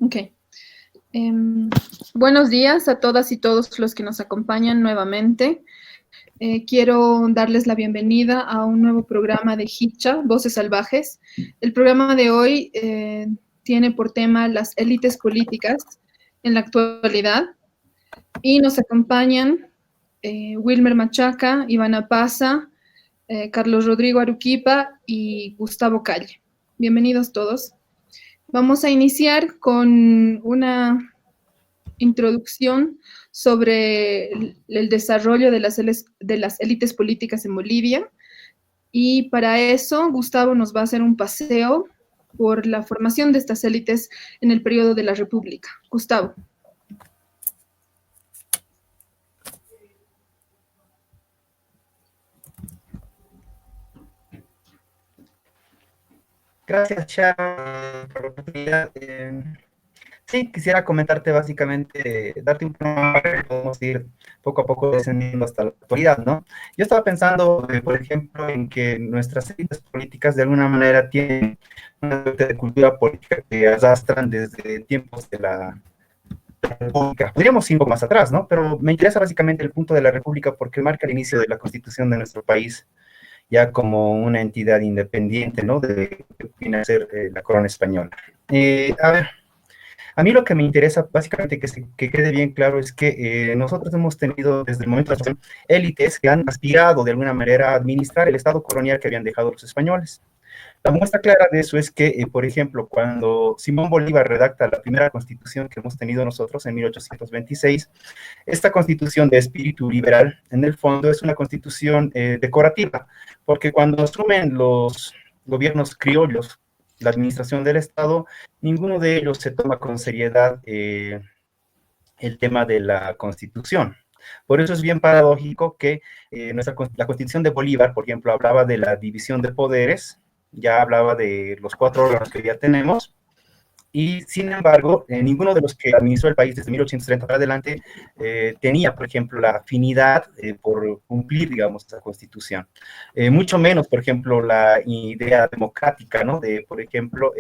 Ok. Em, Buenos días a todas y todos los que nos acompañan nuevamente. Quiero darles la bienvenida a un nuevo programa de Hitcha, Voces Salvajes. El programa de hoy tiene por tema las élites políticas en la actualidad y nos acompañan Wilmer Machaca, Ivana Paza, Carlos Rodrigo Aruquipa y Gustavo Calle. Bienvenidos todos. Vamos a iniciar con una introducción sobre el desarrollo de de las élites políticas en Bolivia. Y para eso, Gustavo nos va a hacer un paseo por la formación de estas élites en el periodo de la República. Gustavo. Gracias, Sharon, por la oportunidad. Sí, quisiera comentarte básicamente, darte un panorama que podemos ir poco a poco descendiendo hasta la actualidad, ¿no? Yo estaba pensando, por ejemplo, en que nuestras élites políticas de alguna manera tienen una suerte de cultura política que arrastran desde tiempos de la República. Podríamos ir un poco más atrás, ¿no? Pero me interesa básicamente el punto de la República porque marca el inicio de la constitución de nuestro país ya como una entidad independiente, ¿no? De lo que viene a ser la corona española. A ver, a mí lo que me interesa básicamente que quede bien claro es que nosotros hemos tenido desde el momento de la fundación élites que han aspirado de alguna manera a administrar el estado colonial que habían dejado los españoles. La muestra clara de eso es que, por ejemplo, cuando Simón Bolívar redacta la primera constitución que hemos tenido nosotros en 1826, esta constitución de espíritu liberal, en el fondo, es una constitución decorativa, porque cuando asumen los gobiernos criollos la administración del Estado, ninguno de ellos se toma con seriedad el tema de la constitución. Por eso es bien paradójico que la constitución de Bolívar, por ejemplo, hablaba de la división de poderes, ya hablaba de los 4 órganos que ya tenemos, y sin embargo, ninguno de los que administró el país desde 1830 para adelante tenía, por ejemplo, la afinidad por cumplir, digamos, esa constitución. Mucho menos, por ejemplo, la idea democrática, ¿no? De, por ejemplo,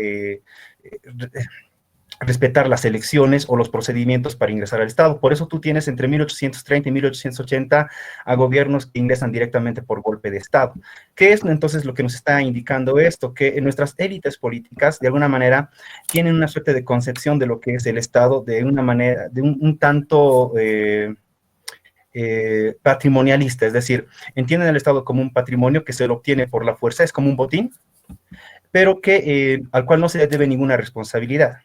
respetar las elecciones o los procedimientos para ingresar al Estado. Por eso tú tienes entre 1830 y 1880 a gobiernos que ingresan directamente por golpe de Estado. ¿Qué es entonces lo que nos está indicando esto? Que nuestras élites políticas, de alguna manera, tienen una suerte de concepción de lo que es el Estado de una manera, de un tanto patrimonialista, es decir, entienden el Estado como un patrimonio que se lo obtiene por la fuerza, es como un botín, pero que al cual no se le debe ninguna responsabilidad.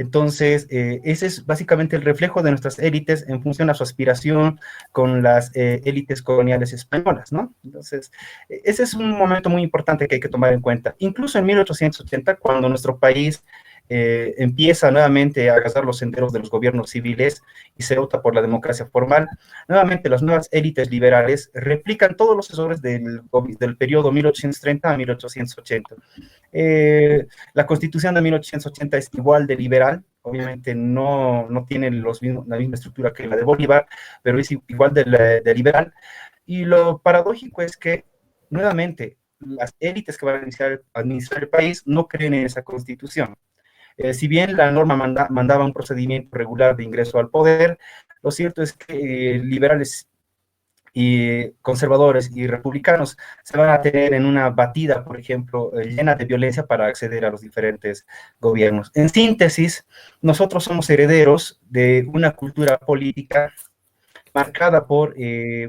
Entonces, ese es básicamente el reflejo de nuestras élites en función a su aspiración con las élites coloniales españolas, ¿no? Entonces, ese es un momento muy importante que hay que tomar en cuenta. Incluso en 1880, cuando nuestro país empieza nuevamente a agasar los senderos de los gobiernos civiles y se opta por la democracia formal, nuevamente las nuevas élites liberales replican todos los errores del periodo 1830 a 1880. La constitución de 1880 es igual de liberal, obviamente no tiene la misma estructura que la de Bolívar, pero es igual de liberal. Y lo paradójico es que, nuevamente, las élites que van a administrar el país no creen en esa constitución. Si bien la norma mandaba un procedimiento regular de ingreso al poder, lo cierto es que liberales y conservadores y republicanos se van a tener en una batida, por ejemplo, llena de violencia para acceder a los diferentes gobiernos. En síntesis, nosotros somos herederos de una cultura política marcada por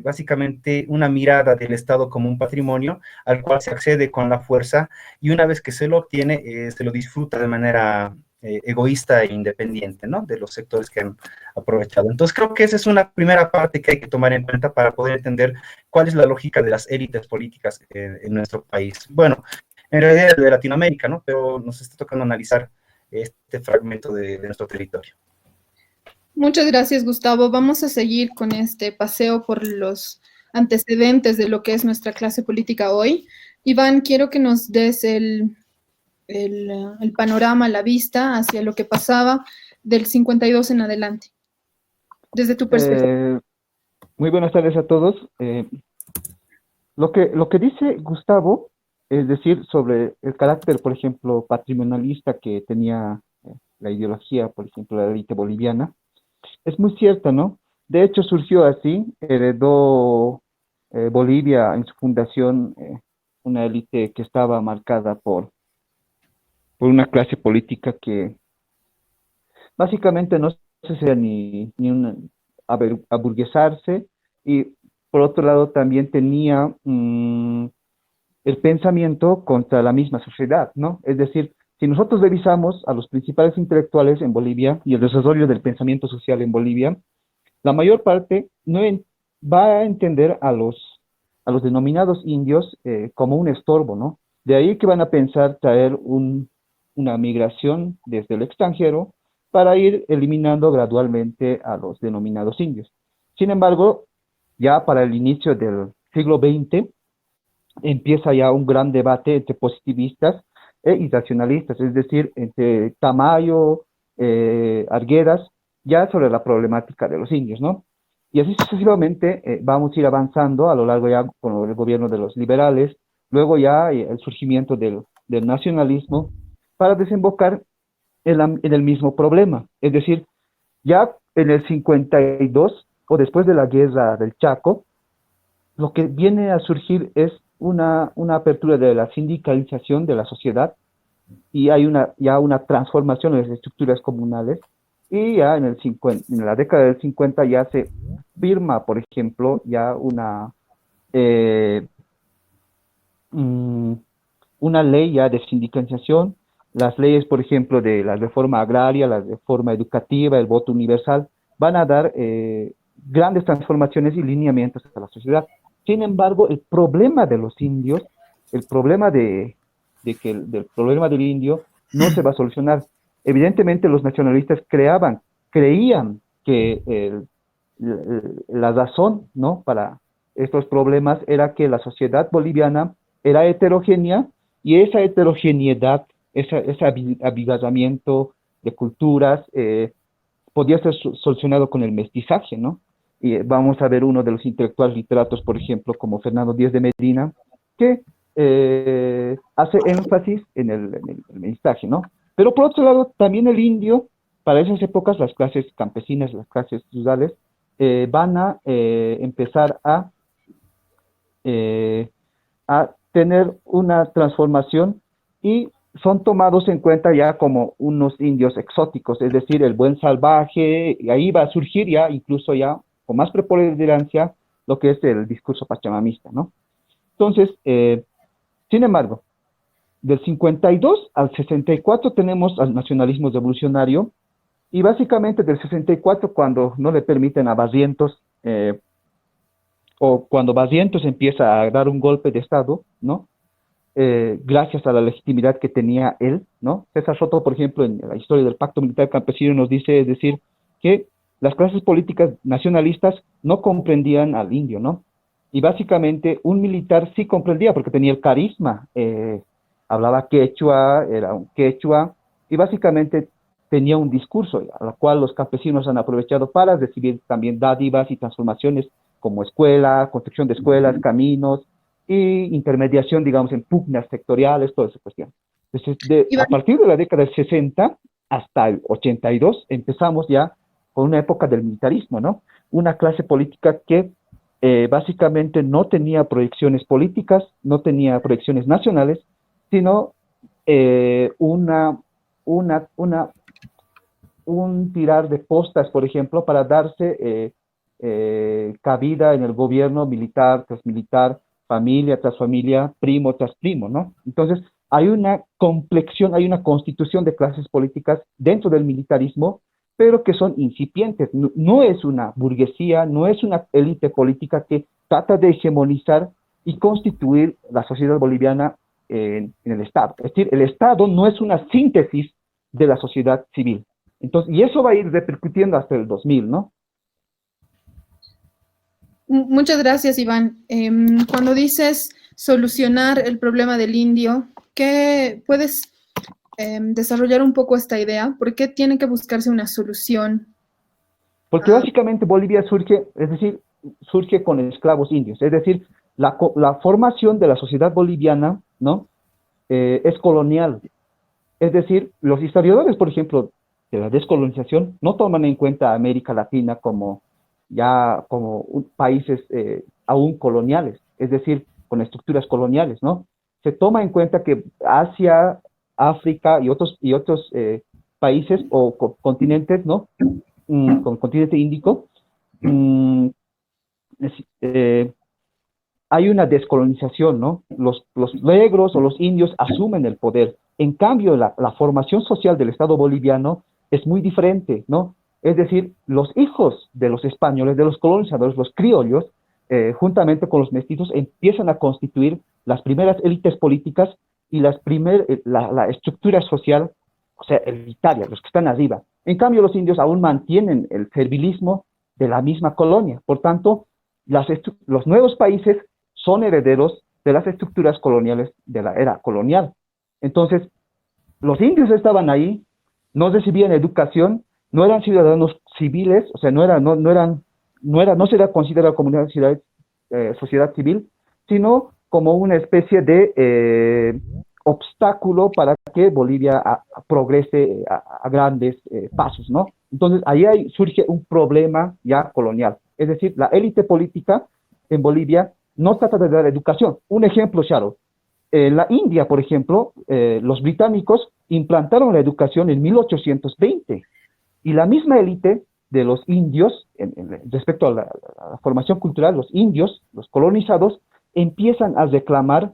básicamente una mirada del Estado como un patrimonio al cual se accede con la fuerza y una vez que se lo obtiene, se lo disfruta de manera egoísta e independiente, ¿no? De los sectores que han aprovechado. Entonces creo que esa es una primera parte que hay que tomar en cuenta para poder entender cuál es la lógica de las élites políticas en nuestro país. Bueno, en realidad de Latinoamérica, ¿no? Pero nos está tocando analizar este fragmento de nuestro territorio. Muchas gracias, Gustavo. Vamos a seguir con este paseo por los antecedentes de lo que es nuestra clase política hoy. Iván, quiero que nos des el panorama, la vista hacia lo que pasaba del 52 en adelante, desde tu perspectiva. Eh, Muy buenas tardes a todos. Lo que dice Gustavo, es decir, sobre el carácter, por ejemplo, patrimonialista que tenía la ideología, por ejemplo, de la élite boliviana, es muy cierta, ¿no? De hecho, surgió así, heredó Bolivia en su fundación una élite que estaba marcada por una clase política que básicamente no se hacía ni un aburguesarse, y por otro lado también tenía el pensamiento contra la misma sociedad, ¿no? Es decir, si nosotros revisamos a los principales intelectuales en Bolivia y el desarrollo del pensamiento social en Bolivia, la mayor parte no va a entender a los denominados indios como un estorbo, ¿no? De ahí que van a pensar traer una migración desde el extranjero para ir eliminando gradualmente a los denominados indios. Sin embargo, ya para el inicio del siglo XX, empieza ya un gran debate entre positivistas e irracionalistas, es decir, entre Tamayo, Arguedas, ya sobre la problemática de los indios, ¿no? Y así sucesivamente vamos a ir avanzando a lo largo ya con el gobierno de los liberales, luego ya el surgimiento del nacionalismo, para desembocar en el mismo problema. Es decir, ya en el 52 o después de la guerra del Chaco, lo que viene a surgir es una apertura de la sindicalización de la sociedad, y hay ya una transformación en las estructuras comunales, y ya en la década del 50 ya se firma, por ejemplo, ya eh, mm, una ley ya de sindicalización, las leyes, por ejemplo, de la reforma agraria, la reforma educativa, el voto universal, van a dar grandes transformaciones y lineamientos a la sociedad. Sin embargo, el problema de los indios, el problema del problema del indio no se va a solucionar. Evidentemente, los nacionalistas creían que la razón, ¿no?, para estos problemas era que la sociedad boliviana era heterogénea, y esa heterogeneidad, ese abigazamiento de culturas, podía ser solucionado con el mestizaje, ¿no? Y vamos a ver uno de los intelectuales literatos, por ejemplo, como Fernando Díaz de Medina, que hace énfasis en el mestizaje, ¿no? Pero por otro lado, también el indio, para esas épocas, las clases campesinas, las clases rurales, van a empezar a tener una transformación, y son tomados en cuenta ya como unos indios exóticos, es decir, el buen salvaje, y ahí va a surgir ya, incluso ya con más preponderancia, lo que es el discurso pachamamista, ¿no? Entonces, sin embargo, del 52 al 64 tenemos al nacionalismo revolucionario, y básicamente del 64, cuando no le permiten a Barrientos, o cuando Barrientos empieza a dar un golpe de Estado, ¿no? Gracias a la legitimidad que tenía él, ¿no? César Soto, por ejemplo, en la historia del Pacto Militar Campesino nos dice, es decir, que las clases políticas nacionalistas no comprendían al indio, ¿no? Y básicamente un militar sí comprendía, porque tenía el carisma, hablaba quechua, era un quechua, y básicamente tenía un discurso, a lo cual los campesinos han aprovechado para recibir también dádivas y transformaciones, como escuela, construcción de escuelas, caminos, y intermediación, digamos, en pugnas sectoriales, toda esa cuestión. Entonces, a partir de la década del 60 hasta el 82, empezamos ya con una época del militarismo, ¿no? Una clase política que básicamente no tenía proyecciones políticas, no tenía proyecciones nacionales, sino un tirar de postas, por ejemplo, para darse cabida en el gobierno militar tras militar, familia tras familia, primo tras primo, ¿no? Entonces, hay una complexión, hay una constitución de clases políticas dentro del militarismo, pero que son incipientes. No, no es una burguesía, no es una élite política que trata de hegemonizar y constituir la sociedad boliviana en el Estado. Es decir, el Estado no es una síntesis de la sociedad civil. Entonces, y eso va a ir repercutiendo hasta el 2000, ¿no? Muchas gracias, Iván. Cuando dices solucionar el problema del indio, ¿qué puedes desarrollar un poco esta idea? ¿Por qué tiene que buscarse una solución? Porque básicamente Bolivia surge, es decir, surge con esclavos indios, es decir, la formación de la sociedad boliviana, ¿no? Es colonial. Es decir, los historiadores, por ejemplo, de la descolonización no toman en cuenta a América Latina como países aún coloniales, es decir, con estructuras coloniales, ¿no? Se toma en cuenta que Asia, África y otros países o continentes, ¿no? Con el continente índico, mm, eh, hay una descolonización, ¿no? Los negros o los indios asumen el poder. En cambio, la formación social del Estado boliviano es muy diferente, ¿no? Es decir, los hijos de los españoles, de los colonizadores, los criollos, juntamente con los mestizos, empiezan a constituir las primeras élites políticas y la estructura social, o sea, elitaria, los que están arriba. En cambio, los indios aún mantienen el servilismo de la misma colonia. Por tanto, los nuevos países son herederos de las estructuras coloniales de la era colonial. Entonces, los indios estaban ahí, no recibían educación, no eran ciudadanos civiles, o sea, no se era considerada como una sociedad civil, sino como una especie de obstáculo para que Bolivia progrese a grandes pasos, ¿no? Entonces, ahí surge un problema ya colonial. Es decir, la élite política en Bolivia no trata de dar educación. Un ejemplo, Sharon. En la India, por ejemplo, los británicos implantaron la educación en 1820 y la misma élite de los indios, respecto a la formación cultural, los indios, los colonizados, empiezan a reclamar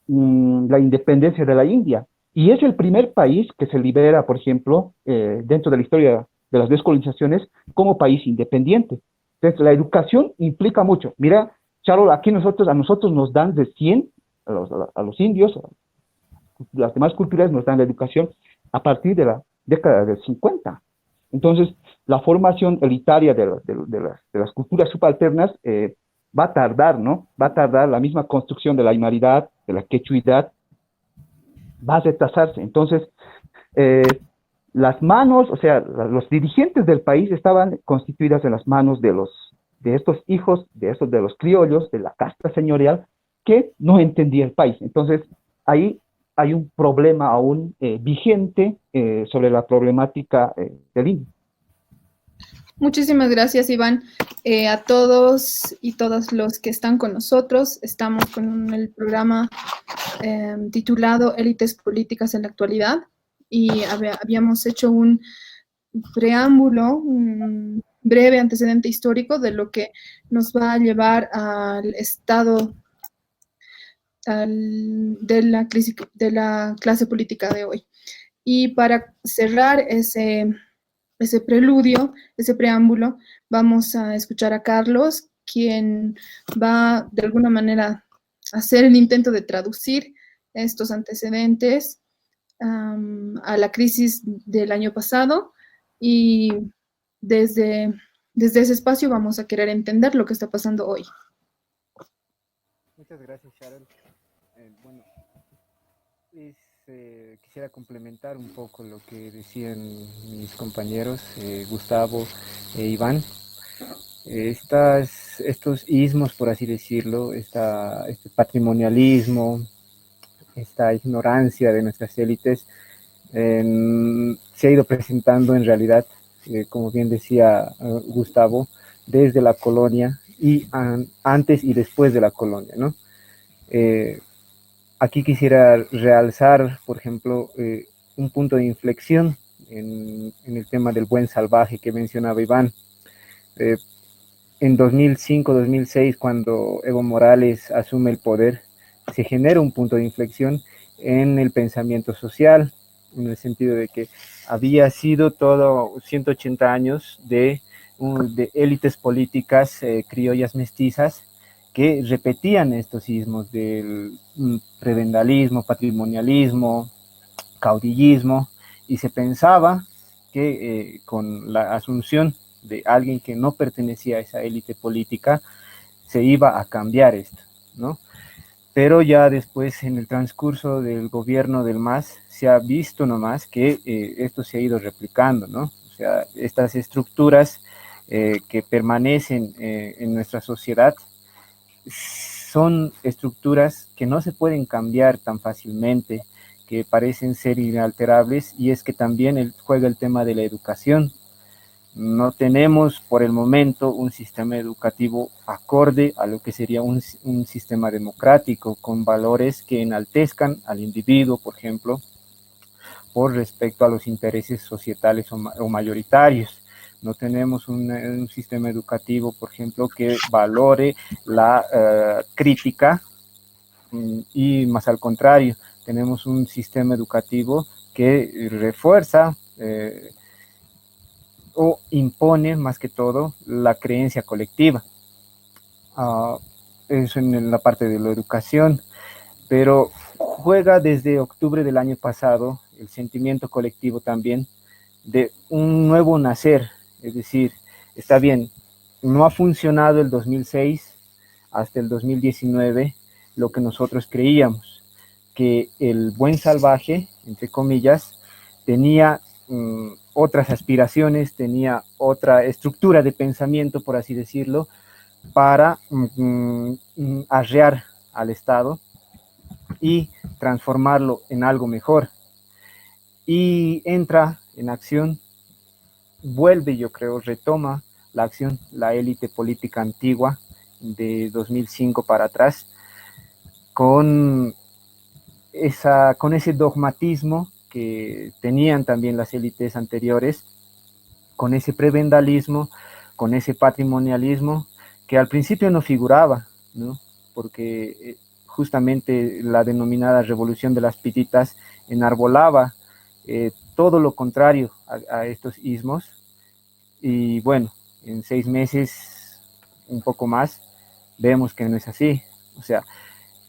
la independencia de la India. Y es el primer país que se libera, por ejemplo, dentro de la historia de las descolonizaciones, como país independiente. Entonces, la educación implica mucho. Mira, Charol, aquí a nosotros nos dan de 100, a los indios, las demás culturas nos dan la educación a partir de la década del 50. Entonces, la formación elitaria de las culturas subalternas va a tardar, ¿no? Va a tardar. La misma construcción de la aymaridad, de la quechuidad, va a retrasarse. Entonces, las manos, o sea, los dirigentes del país estaban constituidas en las manos de estos hijos, de los criollos, de la casta señorial, que no entendía el país. Entonces, ahí hay un problema aún vigente sobre la problemática del indio. Muchísimas gracias, Iván. A todos y todas los que están con nosotros, estamos con el programa titulado Élites Políticas en la Actualidad y habíamos hecho un preámbulo, un breve antecedente histórico de lo que nos va a llevar al estado de la clase política de hoy. Y para cerrar ese preludio, ese preámbulo, vamos a escuchar a Carlos, quien va de alguna manera a hacer el intento de traducir estos antecedentes a la crisis del año pasado y desde ese espacio vamos a querer entender lo que está pasando hoy. Muchas gracias, Sharon. Bueno, quisiera complementar un poco lo que decían mis compañeros, Gustavo e Iván. Estos ismos, por así decirlo, este patrimonialismo, esta ignorancia de nuestras élites, se ha ido presentando en realidad, como bien decía Gustavo, desde la colonia y antes y después de la colonia, ¿no? Aquí quisiera realzar, por ejemplo, un punto de inflexión en el tema del buen salvaje que mencionaba Iván. En 2005-2006, cuando Evo Morales asume el poder, se genera un punto de inflexión en el pensamiento social, en el sentido de que había sido todo 180 años de élites políticas criollas mestizas que repetían estos ismos del prebendalismo, patrimonialismo, caudillismo, y se pensaba que con la asunción de alguien que no pertenecía a esa élite política se iba a cambiar esto, ¿no? Pero ya después, en el transcurso del gobierno del MAS, se ha visto nomás que esto se ha ido replicando, ¿no? O sea, estas estructuras que permanecen en nuestra sociedad son estructuras que no se pueden cambiar tan fácilmente, que parecen ser inalterables, y es que también juega el tema de la educación. No tenemos por el momento un sistema educativo acorde a lo que sería un sistema democrático, con valores que enaltezcan al individuo, por ejemplo, por respecto a los intereses societales o mayoritarios. No tenemos un sistema educativo, por ejemplo, que valore la crítica, y más al contrario, tenemos un sistema educativo que refuerza o impone más que todo la creencia colectiva. Eso en la parte de la educación, pero juega desde octubre del año pasado el sentimiento colectivo también de un nuevo nacer, es decir, está bien, no ha funcionado el 2006 hasta el 2019 lo que nosotros creíamos, que el buen salvaje, entre comillas, tenía otras aspiraciones, tenía otra estructura de pensamiento, por así decirlo, para arrear al Estado y transformarlo en algo mejor. Y entra en acción, vuelve, yo creo, retoma la acción, la élite política antigua de 2005 para atrás, con ese dogmatismo que tenían también las élites anteriores, con ese prebendalismo, con ese patrimonialismo, que al principio no figuraba, ¿no? Porque justamente la denominada Revolución de las Pititas enarbolaba todo lo contrario a estos ismos, y bueno, en 6 meses, un poco más, vemos que no es así. O sea,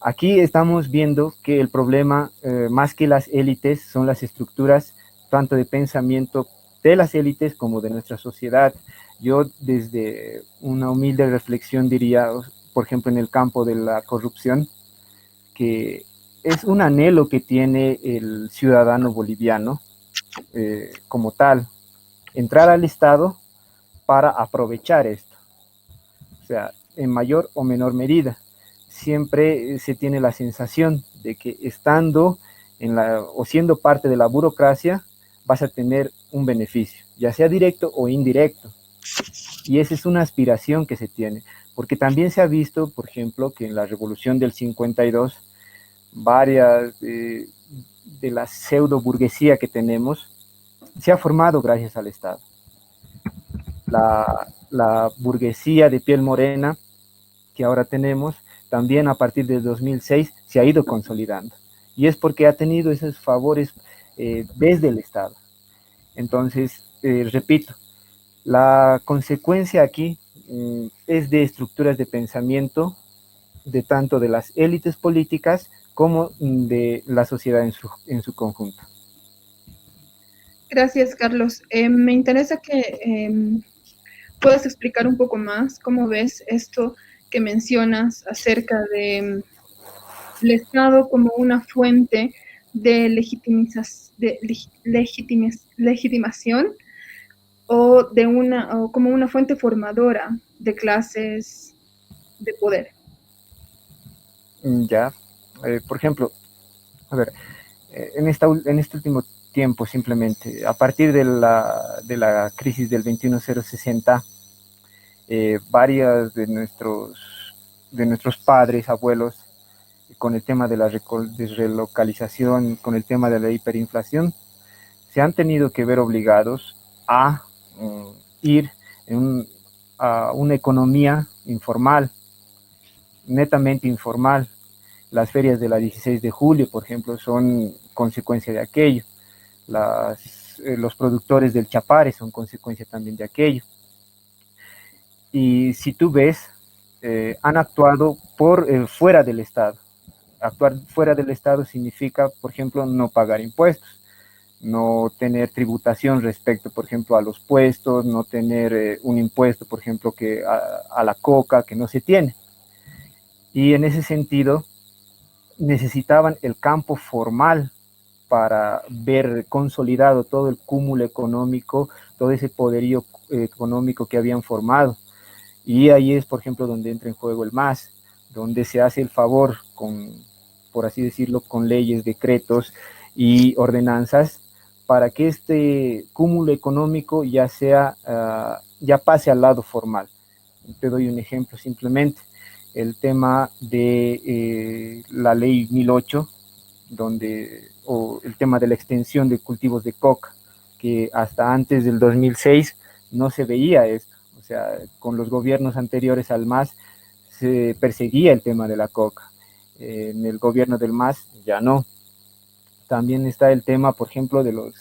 aquí estamos viendo que el problema, más que las élites, son las estructuras, tanto de pensamiento de las élites como de nuestra sociedad. Yo desde una humilde reflexión diría, por ejemplo, en el campo de la corrupción, que es un anhelo que tiene el ciudadano boliviano como tal, entrar al Estado para aprovechar esto. O sea, en mayor o menor medida. Siempre se tiene la sensación de que estando o siendo parte de la burocracia vas a tener un beneficio, ya sea directo o indirecto. Y esa es una aspiración que se tiene, porque también se ha visto, por ejemplo, que en la Revolución del 52, varias de la pseudo burguesía que tenemos se ha formado gracias al Estado. La burguesía de piel morena que ahora tenemos, también a partir de 2006 se ha ido consolidando. Y es porque ha tenido esos favores desde el Estado. Entonces, repito, la consecuencia aquí es de estructuras de pensamiento, de tanto de las élites políticas como de la sociedad en su conjunto. Gracias, Carlos. Me interesa que puedas explicar un poco más cómo ves esto que mencionas acerca de el Estado como una fuente de, legitimación o como una fuente formadora de clases de poder. Ya, por ejemplo, a ver, en este último tiempo simplemente, a partir de la crisis del 21060, varias de nuestros padres, abuelos, con el tema de la relocalización, con el tema de la hiperinflación, se han tenido que ver obligados a ir a una economía informal, netamente informal. Las ferias de la 16 de julio, por ejemplo, son consecuencia de aquello. Los productores del Chapare son consecuencia también de aquello. Y si tú ves, han actuado fuera del Estado. Actuar fuera del Estado significa, por ejemplo, no pagar impuestos, no tener tributación respecto, por ejemplo, a los puestos, no tener un impuesto, por ejemplo, a la coca, que no se tiene. Y en ese sentido, necesitaban el campo formal para ver consolidado todo el cúmulo económico, todo ese poderío económico que habían formado. Y ahí es, por ejemplo, donde entra en juego el MAS, donde se hace el favor, por así decirlo, con leyes, decretos y ordenanzas para que este cúmulo económico ya pase al lado formal. Te doy un ejemplo simplemente, el tema de la ley 1008, o el tema de la extensión de cultivos de coca, que hasta antes del 2006 no se veía esto. O sea, con los gobiernos anteriores al MAS se perseguía el tema de la coca. En el gobierno del MAS ya no. También está el tema, por ejemplo, de los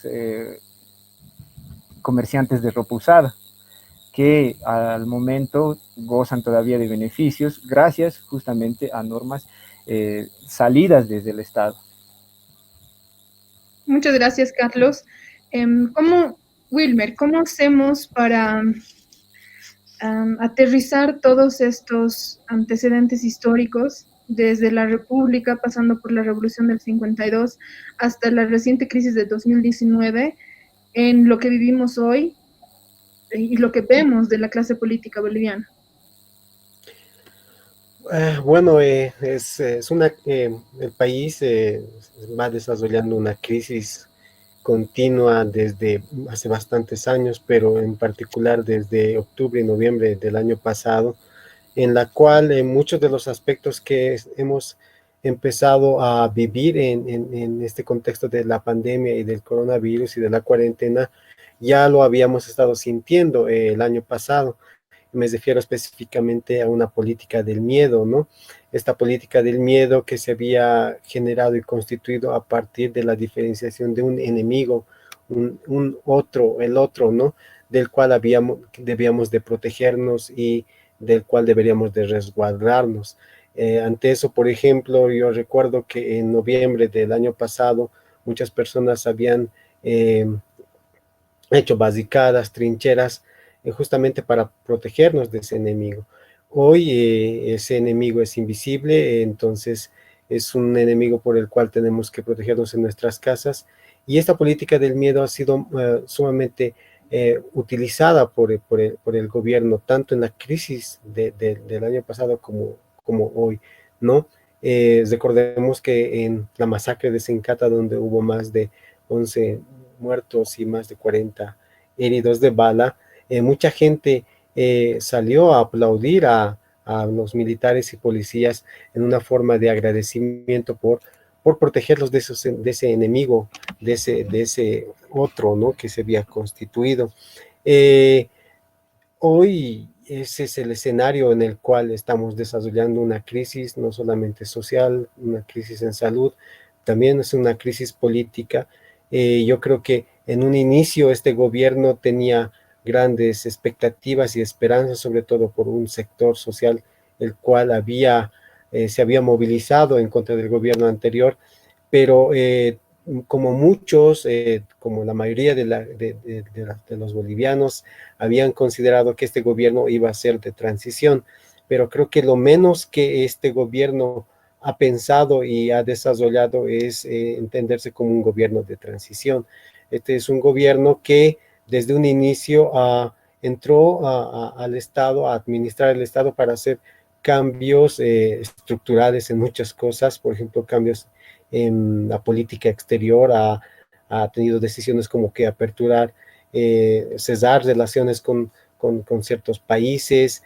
comerciantes de ropa usada, que al momento gozan todavía de beneficios gracias justamente a normas salidas desde el Estado. Muchas gracias, Carlos. Wilmer, ¿cómo hacemos para aterrizar todos estos antecedentes históricos, desde la República, pasando por la Revolución del 52, hasta la reciente crisis de 2019, en lo que vivimos hoy y lo que vemos de la clase política boliviana? Bueno, el país va desarrollando una crisis continua desde hace bastantes años, pero en particular desde octubre y noviembre del año pasado, en la cual muchos de los aspectos que hemos empezado a vivir en este contexto de la pandemia y del coronavirus y de la cuarentena, ya lo habíamos estado sintiendo el año pasado. Me refiero específicamente a una política del miedo, ¿no? Esta política del miedo que se había generado y constituido a partir de la diferenciación de un enemigo, el otro, ¿no? Del cual debíamos de protegernos y del cual deberíamos de resguardarnos. Ante eso, por ejemplo, yo recuerdo que en noviembre del año pasado muchas personas habían hecho barricadas, trincheras, justamente para protegernos de ese enemigo. Hoy ese enemigo es invisible, entonces es un enemigo por el cual tenemos que protegernos en nuestras casas, y esta política del miedo ha sido sumamente utilizada por el gobierno, tanto en la crisis del año pasado como hoy, ¿no? Recordemos que en la masacre de Sencata, donde hubo más de 11 muertos y más de 40 heridos de bala, mucha gente salió a aplaudir a los militares y policías en una forma de agradecimiento por protegerlos de ese enemigo, de ese otro, ¿no? Que se había constituido. Hoy ese es el escenario en el cual estamos desarrollando una crisis, no solamente social, una crisis en salud, también es una crisis política. Yo creo que en un inicio este gobierno tenía grandes expectativas y esperanzas, sobre todo por un sector social el cual se había movilizado en contra del gobierno anterior, pero como muchos, como la mayoría de los bolivianos, habían considerado que este gobierno iba a ser de transición, pero creo que lo menos que este gobierno ha pensado y ha desarrollado es entenderse como un gobierno de transición. Este es un gobierno que desde un inicio entró al Estado, a administrar el Estado para hacer cambios estructurales en muchas cosas, por ejemplo, cambios en la política exterior, ha tenido decisiones como que aperturar, cesar relaciones con ciertos países.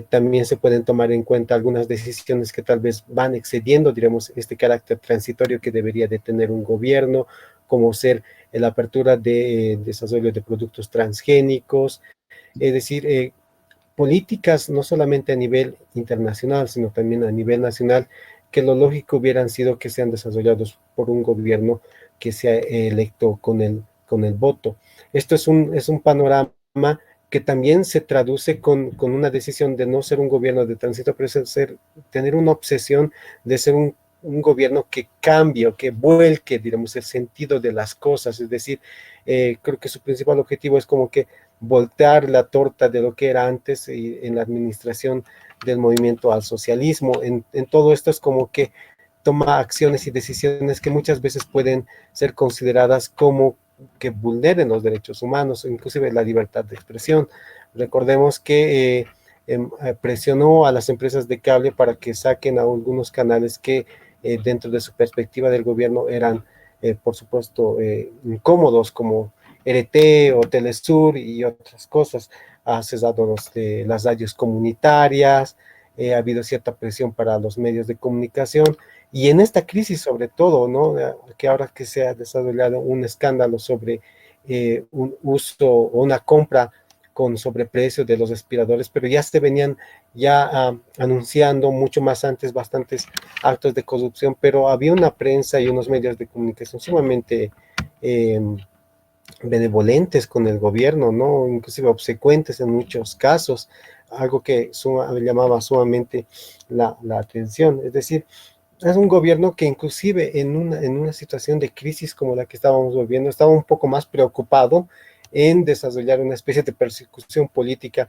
También se pueden tomar en cuenta algunas decisiones que tal vez van excediendo, diremos, este carácter transitorio que debería de tener un gobierno, como ser la apertura de desarrollo de productos transgénicos, es decir, políticas no solamente a nivel internacional, sino también a nivel nacional, que lo lógico hubieran sido que sean desarrollados por un gobierno que sea electo con el voto. Esto es un panorama que también se traduce con una decisión de no ser un gobierno de tránsito, pero tener una obsesión de ser un gobierno que cambie o que vuelque, digamos, el sentido de las cosas. Es decir, creo que su principal objetivo es como que voltear la torta de lo que era antes en la administración del movimiento al socialismo. En todo esto es como que toma acciones y decisiones que muchas veces pueden ser consideradas como que vulneren los derechos humanos, inclusive la libertad de expresión. Recordemos que presionó a las empresas de cable para que saquen a algunos canales que dentro de su perspectiva del gobierno eran por supuesto, incómodos como RT o Telesur y otras cosas. Ha cesado las radios comunitarias, ha habido cierta presión para los medios de comunicación, y en esta crisis sobre todo, ¿no? Que ahora que se ha desarrollado un escándalo sobre un uso o una compra con sobreprecio de los respiradores, pero ya se venían anunciando mucho más antes bastantes actos de corrupción, pero había una prensa y unos medios de comunicación sumamente benevolentes con el gobierno, ¿no? Inclusive obsecuentes en muchos casos, algo que llamaba sumamente la atención. Es decir, es un gobierno que inclusive en una situación de crisis como la que estábamos viviendo, estaba un poco más preocupado en desarrollar una especie de persecución política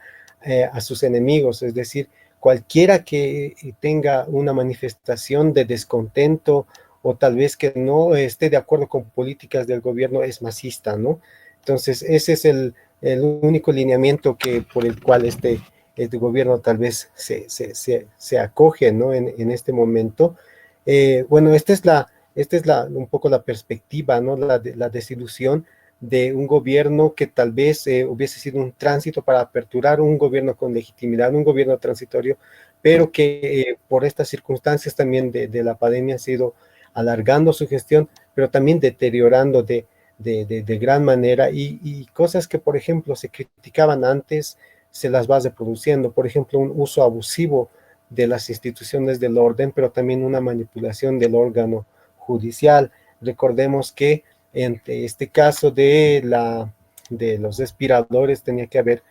a sus enemigos, es decir, cualquiera que tenga una manifestación de descontento o tal vez que no esté de acuerdo con políticas del gobierno es masista, ¿no? Entonces, ese es el único lineamiento por el cual este gobierno tal vez se acoge, ¿no? En este momento. Bueno, esta es un poco la perspectiva, ¿no? La desilusión de un gobierno que tal vez hubiese sido un tránsito para aperturar un gobierno con legitimidad, un gobierno transitorio, pero que por estas circunstancias también de la pandemia ha sido alargando su gestión, pero también deteriorando de gran manera, y cosas que, por ejemplo, se criticaban antes, se las va reproduciendo. Por ejemplo, un uso abusivo de las instituciones del orden, pero también una manipulación del órgano judicial. Recordemos que en este caso de los respiradores tenía que haber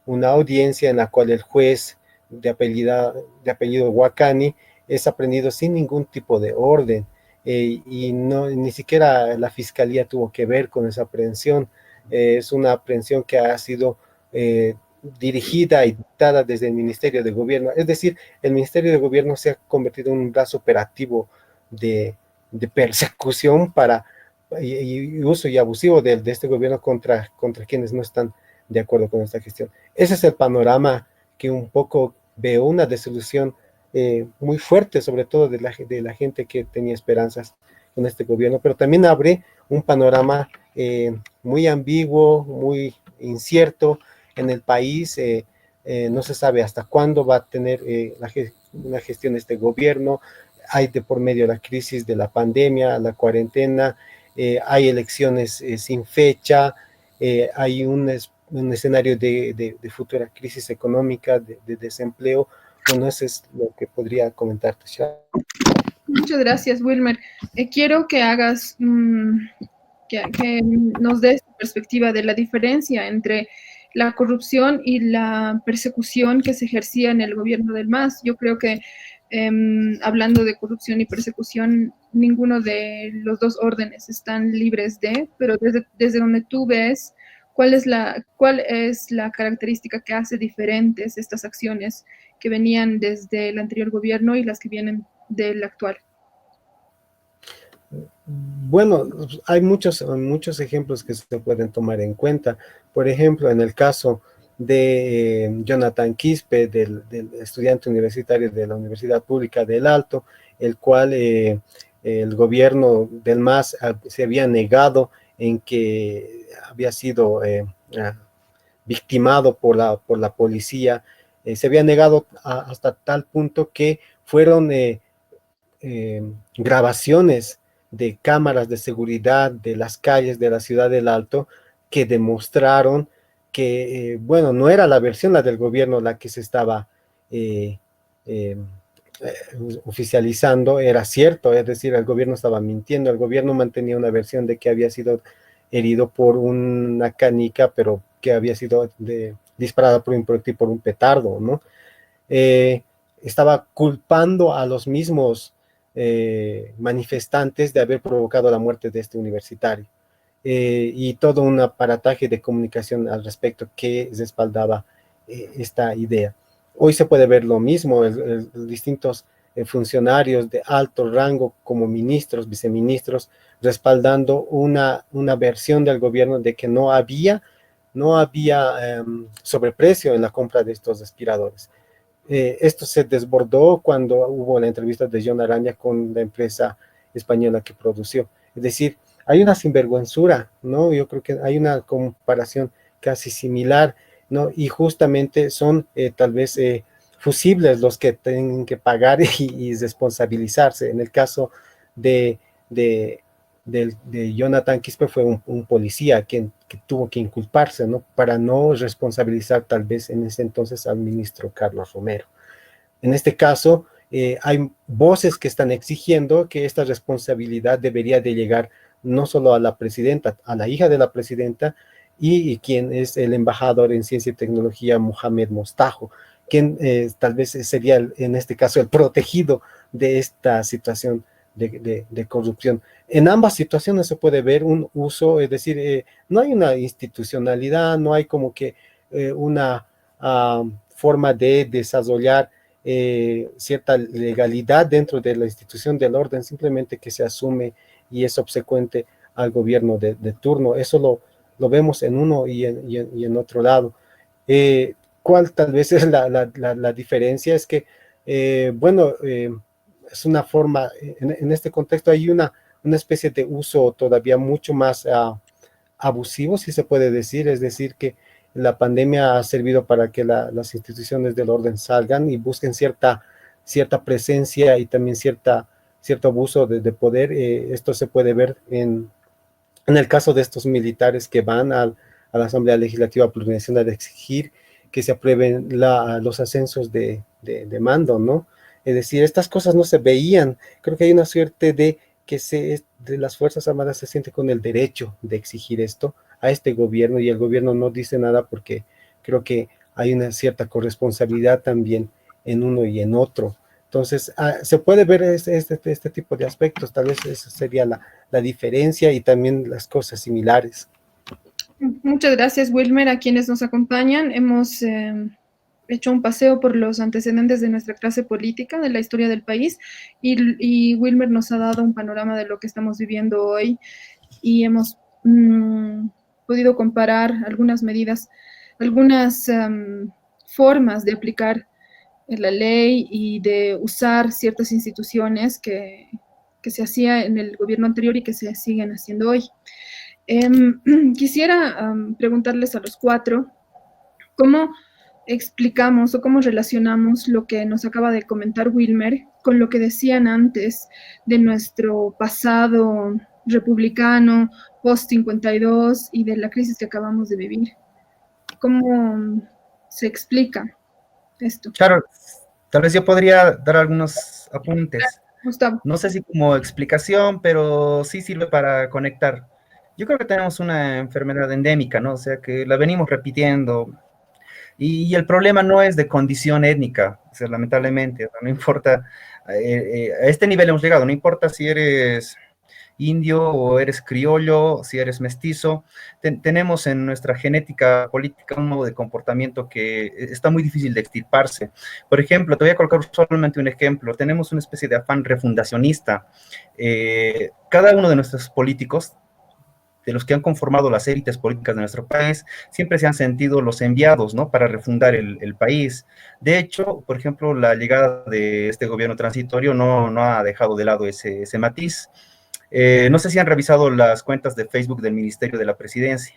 una audiencia en la cual el juez de apellido Huacani es aprendido sin ningún tipo de orden, y ni siquiera la fiscalía tuvo que ver con esa aprehensión. Es una aprehensión que ha sido dirigida y dictada desde el Ministerio de Gobierno. Es decir, el Ministerio de Gobierno se ha convertido en un brazo operativo de persecución y uso y abusivo de este gobierno contra quienes no están de acuerdo con esta gestión. Ese es el panorama que un poco veo, una desilusión muy fuerte, sobre todo de la gente que tenía esperanzas con este gobierno, pero también abre un panorama muy ambiguo, muy incierto en el país. No se sabe hasta cuándo va a tener una gestión este gobierno. Hay de por medio la crisis de la pandemia, la cuarentena, hay elecciones sin fecha, hay un escenario de futura crisis económica, de desempleo. Bueno, eso es lo que podría comentarte, Shah. Muchas gracias, Wilmer. Quiero que hagas, que nos des tu perspectiva de la diferencia entre la corrupción y la persecución que se ejercía en el gobierno del MAS. Yo creo que hablando de corrupción y persecución, ninguno de los dos órdenes están libres de, pero desde donde tú ves, ¿cuál es la característica que hace diferentes estas acciones que venían desde el anterior gobierno y las que vienen del actual? Bueno, hay muchos ejemplos que se pueden tomar en cuenta. Por ejemplo, en el caso de Jonathan Quispe, del estudiante universitario de la Universidad Pública del Alto, el cual el gobierno del MAS se había negado en que había sido victimado por la policía. Se había negado hasta tal punto que fueron grabaciones de cámaras de seguridad de las calles de la ciudad del Alto que demostraron que, bueno, no era la versión, la del gobierno, la que se estaba oficializando, era cierto, es decir, el gobierno estaba mintiendo, el gobierno mantenía una versión de que había sido herido por una canica, pero que había sido disparada por un proyectil, por un petardo, ¿no? Estaba culpando a los mismos manifestantes de haber provocado la muerte de este universitario, y todo un aparataje de comunicación al respecto que respaldaba esta idea. Hoy se puede ver lo mismo, distintos funcionarios de alto rango como ministros, viceministros, respaldando una versión del gobierno de que no había sobreprecio en la compra de estos respiradores. Esto se desbordó cuando hubo la entrevista de John Aranya con la empresa española que produció. Es decir, hay una sinvergüenzura, ¿no? Yo creo que hay una comparación casi similar, ¿no? Y justamente son tal vez fusibles los que tienen que pagar y responsabilizarse. En el caso de, de, de Jonathan Quispe fue un policía quien que tuvo que inculparse, ¿no? Para no responsabilizar tal vez en ese entonces al ministro Carlos Romero. En este caso, hay voces que están exigiendo que esta responsabilidad debería de llegar no solo a la presidenta, a la hija de la presidenta y quien es el embajador en ciencia y tecnología, Mohamed Mostajo, quien tal vez sería en este caso el protegido de esta situación de corrupción. En ambas situaciones se puede ver un uso, es decir, no hay una institucionalidad, no hay como que una forma de desarrollar cierta legalidad dentro de la institución del orden, simplemente que se asume y es obsecuente al gobierno de turno. Eso lo vemos en uno y en otro lado. ¿Cuál tal vez es la diferencia? Es que, bueno, es una forma, en este contexto hay una especie de uso todavía mucho más abusivo, si se puede decir, es decir, que la pandemia ha servido para que las instituciones del orden salgan y busquen cierta presencia y también cierto abuso de poder. Esto se puede ver en el caso de estos militares que van a la Asamblea Legislativa Plurinacional a exigir que se aprueben los ascensos de mando, ¿no? Es decir, estas cosas no se veían. Creo que hay una suerte de que de las Fuerzas Armadas se siente con el derecho de exigir esto a este gobierno y el gobierno no dice nada porque creo que hay una cierta corresponsabilidad también en uno y en otro. Entonces, se puede ver este tipo de aspectos, tal vez esa sería la diferencia y también las cosas similares. Muchas gracias, Wilmer, a quienes nos acompañan. Hemos hecho un paseo por los antecedentes de nuestra clase política, de la historia del país, y Wilmer nos ha dado un panorama de lo que estamos viviendo hoy y hemos podido comparar algunas medidas, algunas formas de aplicar la ley y de usar ciertas instituciones que se hacía en el gobierno anterior y que se siguen haciendo hoy. Quisiera preguntarles a los cuatro, ¿cómo explicamos o cómo relacionamos lo que nos acaba de comentar Wilmer con lo que decían antes de nuestro pasado republicano, post-52 y de la crisis que acabamos de vivir? ¿Cómo se explica esto? Claro, tal vez yo podría dar algunos apuntes. Gustavo. No sé si como explicación, pero sí sirve para conectar. Yo creo que tenemos una enfermedad endémica, ¿no? O sea, que la venimos repitiendo. Y el problema no es de condición étnica, o sea, lamentablemente, no importa, a este nivel hemos llegado, no importa si eres indio o eres criollo, si eres mestizo, tenemos en nuestra genética política un modo de comportamiento que está muy difícil de extirparse. Por ejemplo, te voy a colocar solamente un ejemplo, tenemos una especie de afán refundacionista. Cada uno de nuestros políticos, de los que han conformado las élites políticas de nuestro país, siempre se han sentido los enviados, ¿no? Para refundar el país. De hecho, por ejemplo, la llegada de este gobierno transitorio no ha dejado de lado ese matiz. No sé si han revisado las cuentas de Facebook del Ministerio de la Presidencia.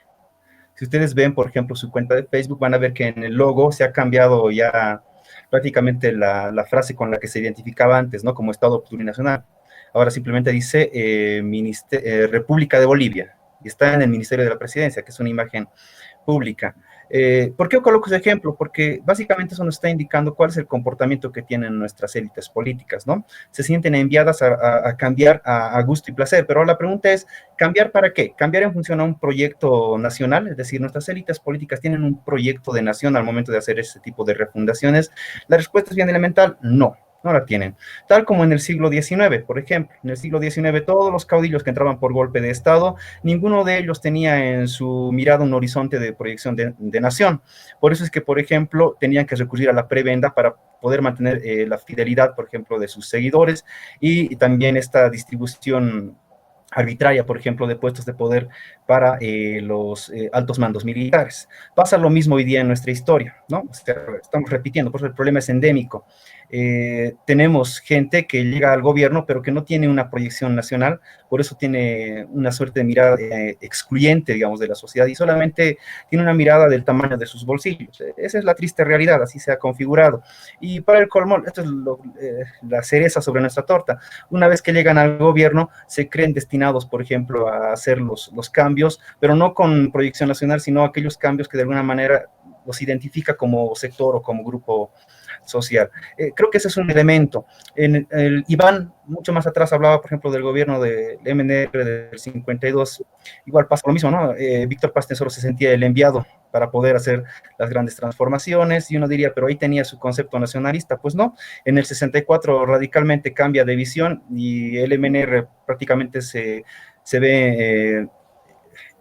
Si ustedes ven, por ejemplo, su cuenta de Facebook, van a ver que en el logo se ha cambiado ya prácticamente la frase con la que se identificaba antes, ¿no? Como Estado plurinacional. Ahora simplemente dice República de Bolivia. Y está en el Ministerio de la Presidencia, que es una imagen pública. ¿Por qué coloco ese ejemplo? Porque básicamente eso nos está indicando cuál es el comportamiento que tienen nuestras élites políticas, ¿no? Se sienten enviadas a cambiar a gusto y placer, pero la pregunta es, ¿cambiar para qué? ¿Cambiar en función a un proyecto nacional? Es decir, ¿nuestras élites políticas tienen un proyecto de nación al momento de hacer ese tipo de refundaciones? La respuesta es bien elemental, no. No la tienen. Tal como en el siglo XIX, por ejemplo. En el siglo XIX, todos los caudillos que entraban por golpe de Estado, ninguno de ellos tenía en su mirada un horizonte de proyección de nación. Por eso es que, por ejemplo, tenían que recurrir a la prebenda para poder mantener la fidelidad, por ejemplo, de sus seguidores y también esta distribución arbitraria, por ejemplo, de puestos de poder para los altos mandos militares. Pasa lo mismo hoy día en nuestra historia, ¿no? O sea, estamos repitiendo, por eso el problema es endémico. Tenemos gente que llega al gobierno, pero que no tiene una proyección nacional, por eso tiene una suerte de mirada excluyente, digamos, de la sociedad, y solamente tiene una mirada del tamaño de sus bolsillos. Esa es la triste realidad, así se ha configurado. Y para el colmo, esto es la cereza sobre nuestra torta. Una vez que llegan al gobierno, se creen destinados, por ejemplo, a hacer los cambios, pero no con proyección nacional, sino aquellos cambios que de alguna manera los identifica como sector o como grupo social. Creo que ese es un elemento. Iván, mucho más atrás, hablaba, por ejemplo, del gobierno del MNR del 52. Igual pasa lo mismo, ¿no? Víctor Paz Tesoro se sentía el enviado para poder hacer las grandes transformaciones, y uno diría, pero ahí tenía su concepto nacionalista. Pues no, en el 64 radicalmente cambia de visión y el MNR prácticamente se ve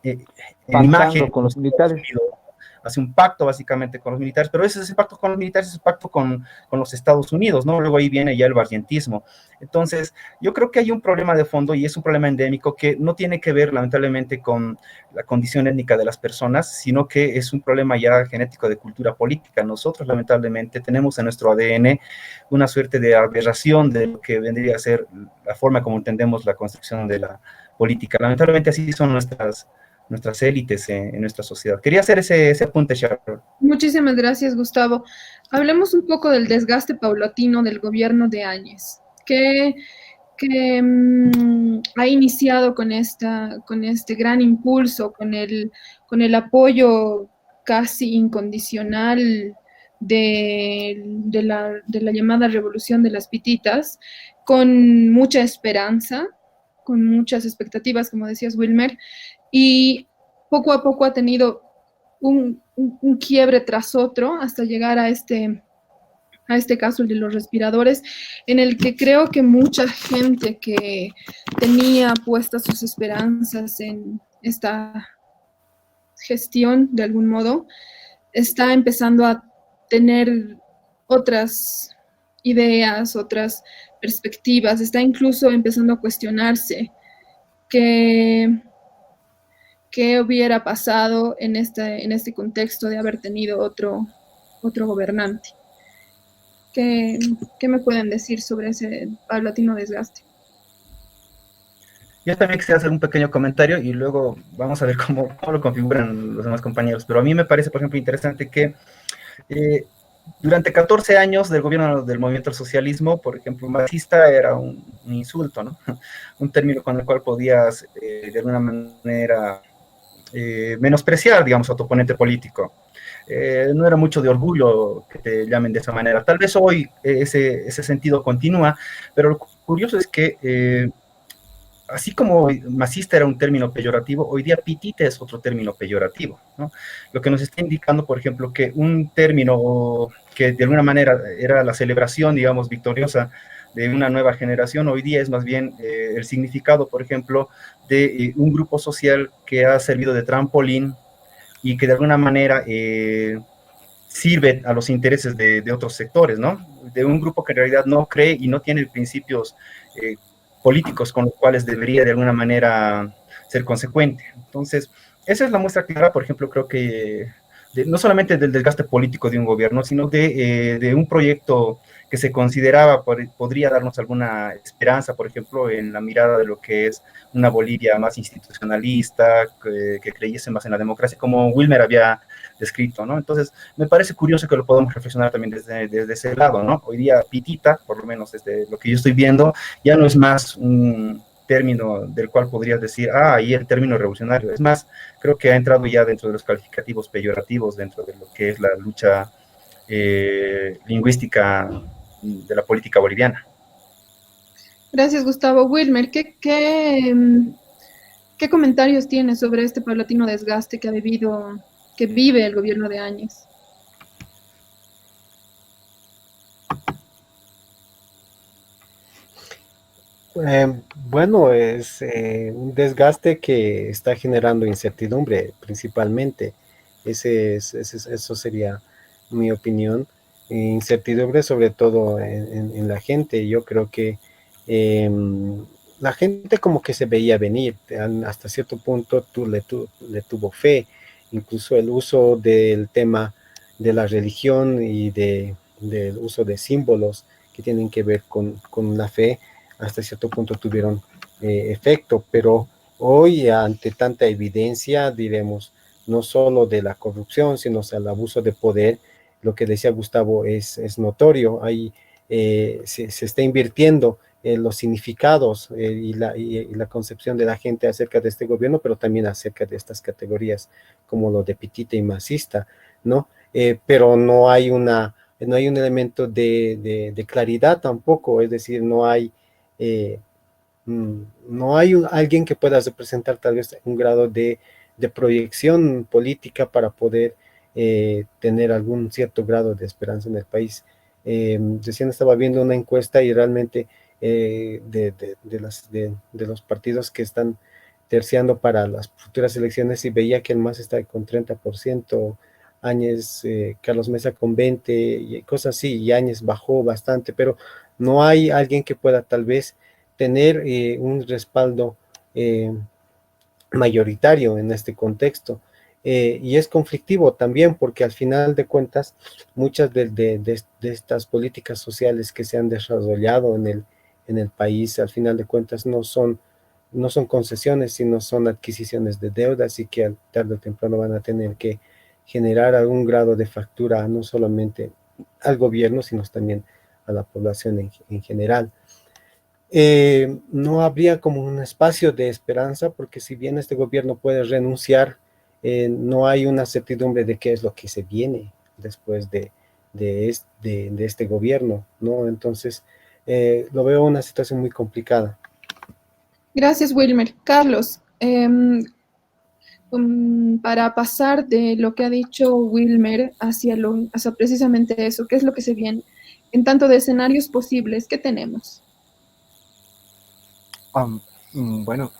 en imagen con los militares. hace un pacto básicamente con los militares, pero ese pacto con los militares es un pacto con los Estados Unidos, ¿no? Luego ahí viene ya el barrientismo. Entonces, yo creo que hay un problema de fondo, y es un problema endémico que no tiene que ver lamentablemente con la condición étnica de las personas, sino que es un problema ya genético de cultura política. Nosotros lamentablemente tenemos en nuestro ADN una suerte de aberración de lo que vendría a ser la forma como entendemos la construcción de la política. Lamentablemente así son nuestras élites en nuestra sociedad. Quería hacer ese apunte, Sharon. Muchísimas gracias, Gustavo. Hablemos un poco del desgaste paulatino del gobierno de Áñez, que ha iniciado con este gran impulso, con el apoyo casi incondicional de la llamada revolución de las pititas, con mucha esperanza, con muchas expectativas, como decías, Wilmer, y poco a poco ha tenido un quiebre tras otro hasta llegar a este caso, el de los respiradores, en el que creo que mucha gente que tenía puestas sus esperanzas en esta gestión, de algún modo, está empezando a tener otras ideas, otras perspectivas, está incluso empezando a cuestionarse qué, qué hubiera pasado en este contexto de haber tenido otro gobernante. ¿Qué me pueden decir sobre ese paulatino desgaste? Yo también quisiera hacer un pequeño comentario y luego vamos a ver cómo lo configuran los demás compañeros. Pero a mí me parece, por ejemplo, interesante que durante 14 años del gobierno del movimiento al socialismo, por ejemplo, marxista era un insulto, ¿no? Un término con el cual podías, de alguna manera, menospreciar, digamos, a tu oponente político. No era mucho de orgullo que te llamen de esa manera. Tal vez hoy ese sentido continúa, pero lo curioso es que así como masista era un término peyorativo, hoy día pitita es otro término peyorativo, ¿no? Lo que nos está indicando, por ejemplo, que un término que de alguna manera era la celebración, digamos, victoriosa de una nueva generación, hoy día es más bien el significado, por ejemplo, de un grupo social que ha servido de trampolín y que de alguna manera sirve a los intereses de otros sectores, ¿no? De un grupo que en realidad no cree y no tiene principios políticos con los cuales debería de alguna manera ser consecuente. Entonces, esa es la muestra clara, por ejemplo, creo que no solamente del desgaste político de un gobierno, sino de un proyecto que se consideraba podría darnos alguna esperanza, por ejemplo, en la mirada de lo que es una Bolivia más institucionalista, que creyese más en la democracia, como Wilmer había descrito, ¿no? Entonces, me parece curioso que lo podamos reflexionar también desde ese lado, ¿no? Hoy día pitita, por lo menos desde lo que yo estoy viendo, ya no es más un término del cual podrías decir, ahí el término revolucionario. Es más, creo que ha entrado ya dentro de los calificativos peyorativos, dentro de lo que es la lucha lingüística de la política boliviana. Gracias, Gustavo. Wilmer, ¿qué comentarios tienes sobre este paulatino desgaste que vive el gobierno de Áñez? Bueno, es un desgaste que está generando incertidumbre principalmente. Eso sería mi opinión. Incertidumbre sobre todo en la gente. Yo creo que la gente como que se veía venir, hasta cierto punto le tuvo fe, incluso el uso del tema de la religión y del uso de símbolos que tienen que ver con la fe, hasta cierto punto tuvieron efecto, pero hoy ante tanta evidencia, diremos, no solo de la corrupción, sino el abuso de poder, lo que decía Gustavo es notorio, ahí se está invirtiendo los significados y la concepción de la gente acerca de este gobierno, pero también acerca de estas categorías como lo de pitita y masista, ¿no? Pero no hay un elemento de claridad tampoco, es decir, eh, no hay alguien que pueda representar tal vez un grado de proyección política para poder tener algún cierto grado de esperanza en el país. Recién estaba viendo una encuesta y realmente de los partidos que están terciando para las futuras elecciones y veía que el MAS está con 30%, Áñez, Carlos Mesa con 20% y cosas así, y Áñez bajó bastante, pero no hay alguien que pueda tal vez tener un respaldo mayoritario en este contexto. Y es conflictivo también porque al final de cuentas muchas de estas políticas sociales que se han desarrollado en el país, al final de cuentas no son concesiones, sino son adquisiciones de deudas y que tarde o temprano van a tener que generar algún grado de factura no solamente al gobierno, sino también a la población en general. No habría como un espacio de esperanza, porque si bien este gobierno puede renunciar, no hay una certidumbre de qué es lo que se viene después de este gobierno, ¿no? Entonces, lo veo una situación muy complicada. Gracias, Wilmer. Carlos, para pasar de lo que ha dicho Wilmer hacia precisamente eso, ¿qué es lo que se viene? En tanto de escenarios posibles, ¿qué tenemos? Bueno,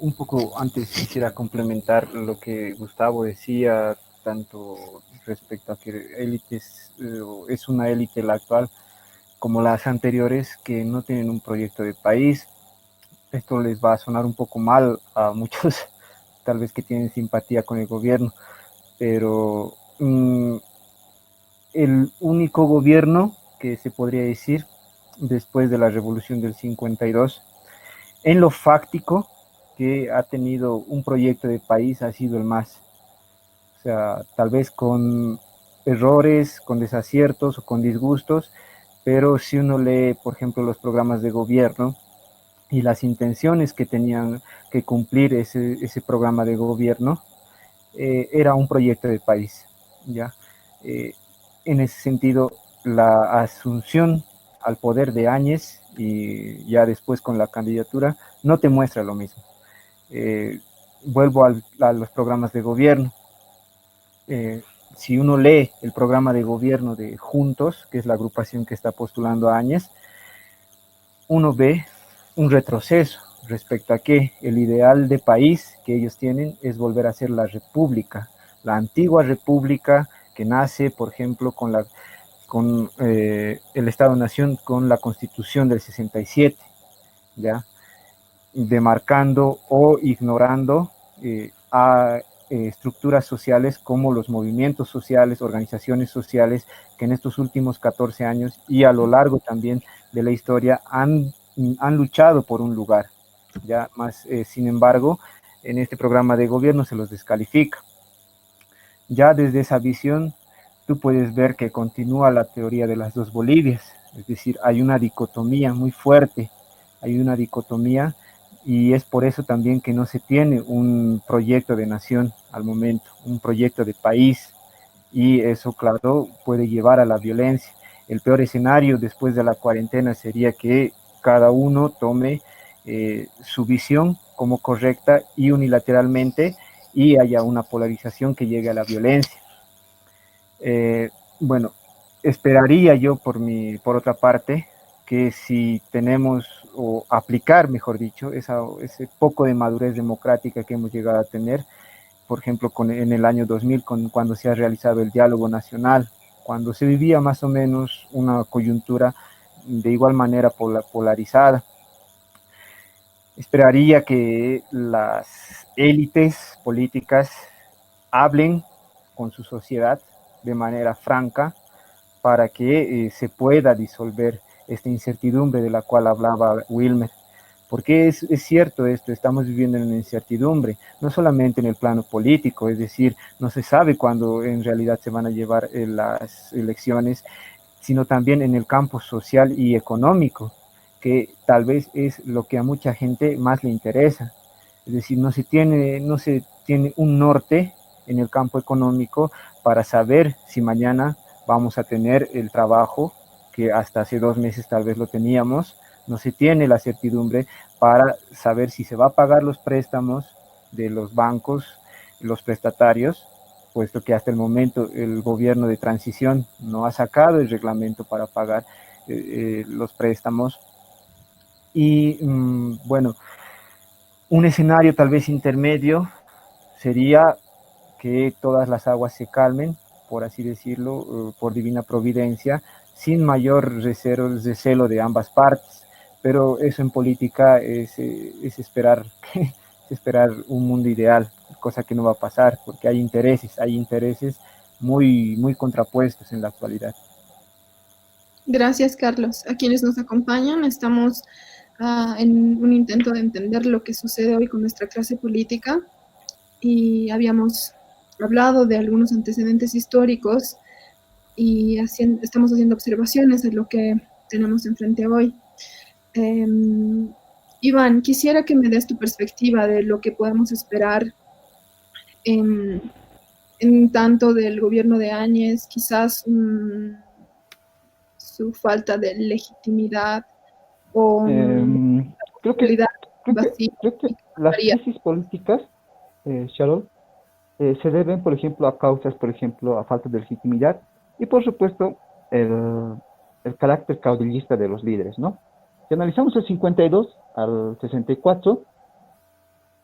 un poco antes quisiera complementar lo que Gustavo decía, tanto respecto a que élites, es una élite la actual como las anteriores que no tienen un proyecto de país. Esto les va a sonar un poco mal a muchos, tal vez que tienen simpatía con el gobierno, pero el único gobierno que se podría decir después de la revolución del 52, en lo fáctico, que ha tenido un proyecto de país ha sido el MAS. O sea, tal vez con errores, con desaciertos o con disgustos, pero si uno lee, por ejemplo, los programas de gobierno y las intenciones que tenían que cumplir ese programa de gobierno, era un proyecto de país, ¿ya? En ese sentido, la asunción al poder de Áñez y ya después con la candidatura no te muestra lo mismo. Vuelvo a los programas de gobierno. Si uno lee el programa de gobierno de Juntos, que es la agrupación que está postulando a Áñez, uno ve un retroceso respecto a que el ideal de país que ellos tienen es volver a ser la república, la antigua república que nace, por ejemplo, con el Estado-Nación, con la Constitución del 67, ¿ya? Demarcando o ignorando a estructuras sociales como los movimientos sociales, organizaciones sociales que en estos últimos 14 años y a lo largo también de la historia han luchado por un lugar, ya más, sin embargo, en este programa de gobierno se los descalifica. Ya desde esa visión, tú puedes ver que continúa la teoría de las dos Bolivias, es decir, hay una dicotomía muy fuerte, hay una dicotomía y es por eso también que no se tiene un proyecto de nación al momento, un proyecto de país, y eso, claro, puede llevar a la violencia. El peor escenario después de la cuarentena sería que cada uno tome su visión como correcta y unilateralmente y haya una polarización que llegue a la violencia. Bueno, esperaría yo por otra parte, que si tenemos, o aplicar, mejor dicho, ese poco de madurez democrática que hemos llegado a tener, por ejemplo, en el año 2000, cuando se ha realizado el diálogo nacional, cuando se vivía más o menos una coyuntura de igual manera polarizada. esperaría que las élites políticas hablen con su sociedad de manera franca para que se pueda disolver esta incertidumbre de la cual hablaba Wilmer. Porque es cierto esto, estamos viviendo en una incertidumbre, no solamente en el plano político, es decir, no se sabe cuándo en realidad se van a llevar las elecciones, sino también en el campo social y económico, que tal vez es lo que a mucha gente más le interesa. Es decir, no se tiene un norte en el campo económico para saber si mañana vamos a tener el trabajo que hasta hace 2 meses tal vez lo teníamos. No se tiene la certidumbre para saber si se va a pagar los préstamos de los bancos, los prestatarios, puesto que hasta el momento el gobierno de transición no ha sacado el reglamento para pagar los préstamos. Y bueno, un escenario tal vez intermedio sería que todas las aguas se calmen, por así decirlo, por divina providencia, sin mayor recelo de ambas partes. Pero eso en política es esperar, es esperar un mundo ideal, cosa que no va a pasar, porque hay intereses muy, muy contrapuestos en la actualidad. Gracias, Carlos. A quienes nos acompañan, estamos en un intento de entender lo que sucede hoy con nuestra clase política y habíamos hablado de algunos antecedentes históricos y estamos haciendo observaciones de lo que tenemos enfrente hoy. Eh, Iván, quisiera que me des tu perspectiva de lo que podemos esperar en, en tanto del gobierno de Áñez, quizás su falta de legitimidad o Creo que, posibilidad creo que, vacía creo que y que las varía. crisis políticas, Sharon, se deben, por ejemplo, a causas, por ejemplo, a falta de legitimidad y, por supuesto, el carácter caudillista de los líderes, ¿no? Si analizamos el 52 al 64,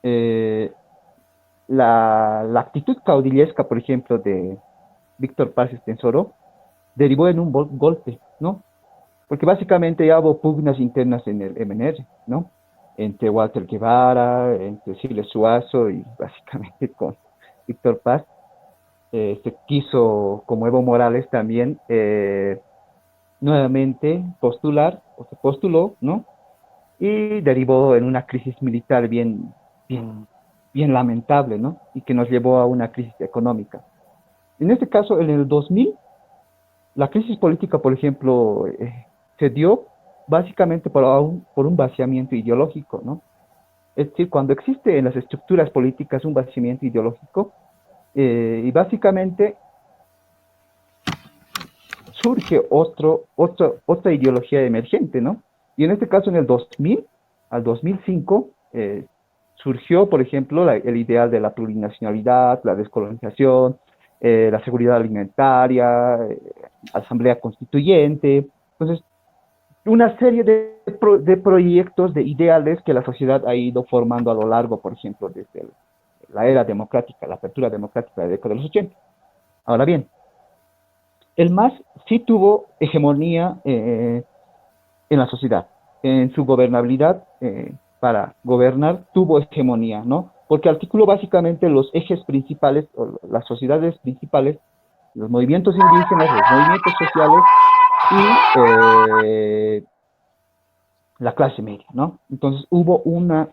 eh, la actitud caudillesca, por ejemplo, de Víctor Paz Estenssoro, derivó en un golpe, ¿no? Porque básicamente ya hubo pugnas internas en el MNR, ¿no? Entre Walter Guevara, entre Siles Suazo y básicamente con Víctor Paz. Se quiso, como Evo Morales también, nuevamente postular, o se postuló, ¿no? Y derivó en una crisis militar bien, bien lamentable, ¿no? Y que nos llevó a una crisis económica. En este caso, en el 2000, la crisis política, por ejemplo, se dio básicamente por un vaciamiento ideológico, ¿no? Es decir, cuando existe en las estructuras políticas un vaciamiento ideológico, y básicamente surge otra ideología emergente, ¿no? Y en este caso, en el 2000 al 2005, surgió, por ejemplo, el ideal de la plurinacionalidad, la descolonización, la seguridad alimentaria, asamblea constituyente. Entonces, una serie de proyectos, de ideales que la sociedad ha ido formando a lo largo, por ejemplo, desde la era democrática, la apertura democrática de la década de los 80. Ahora bien, el MAS sí tuvo hegemonía en la sociedad, en su gobernabilidad, para gobernar tuvo hegemonía, ¿no? Porque articuló básicamente los ejes principales, o las sociedades principales, los movimientos indígenas, los movimientos sociales y la clase media, ¿no? Entonces hubo un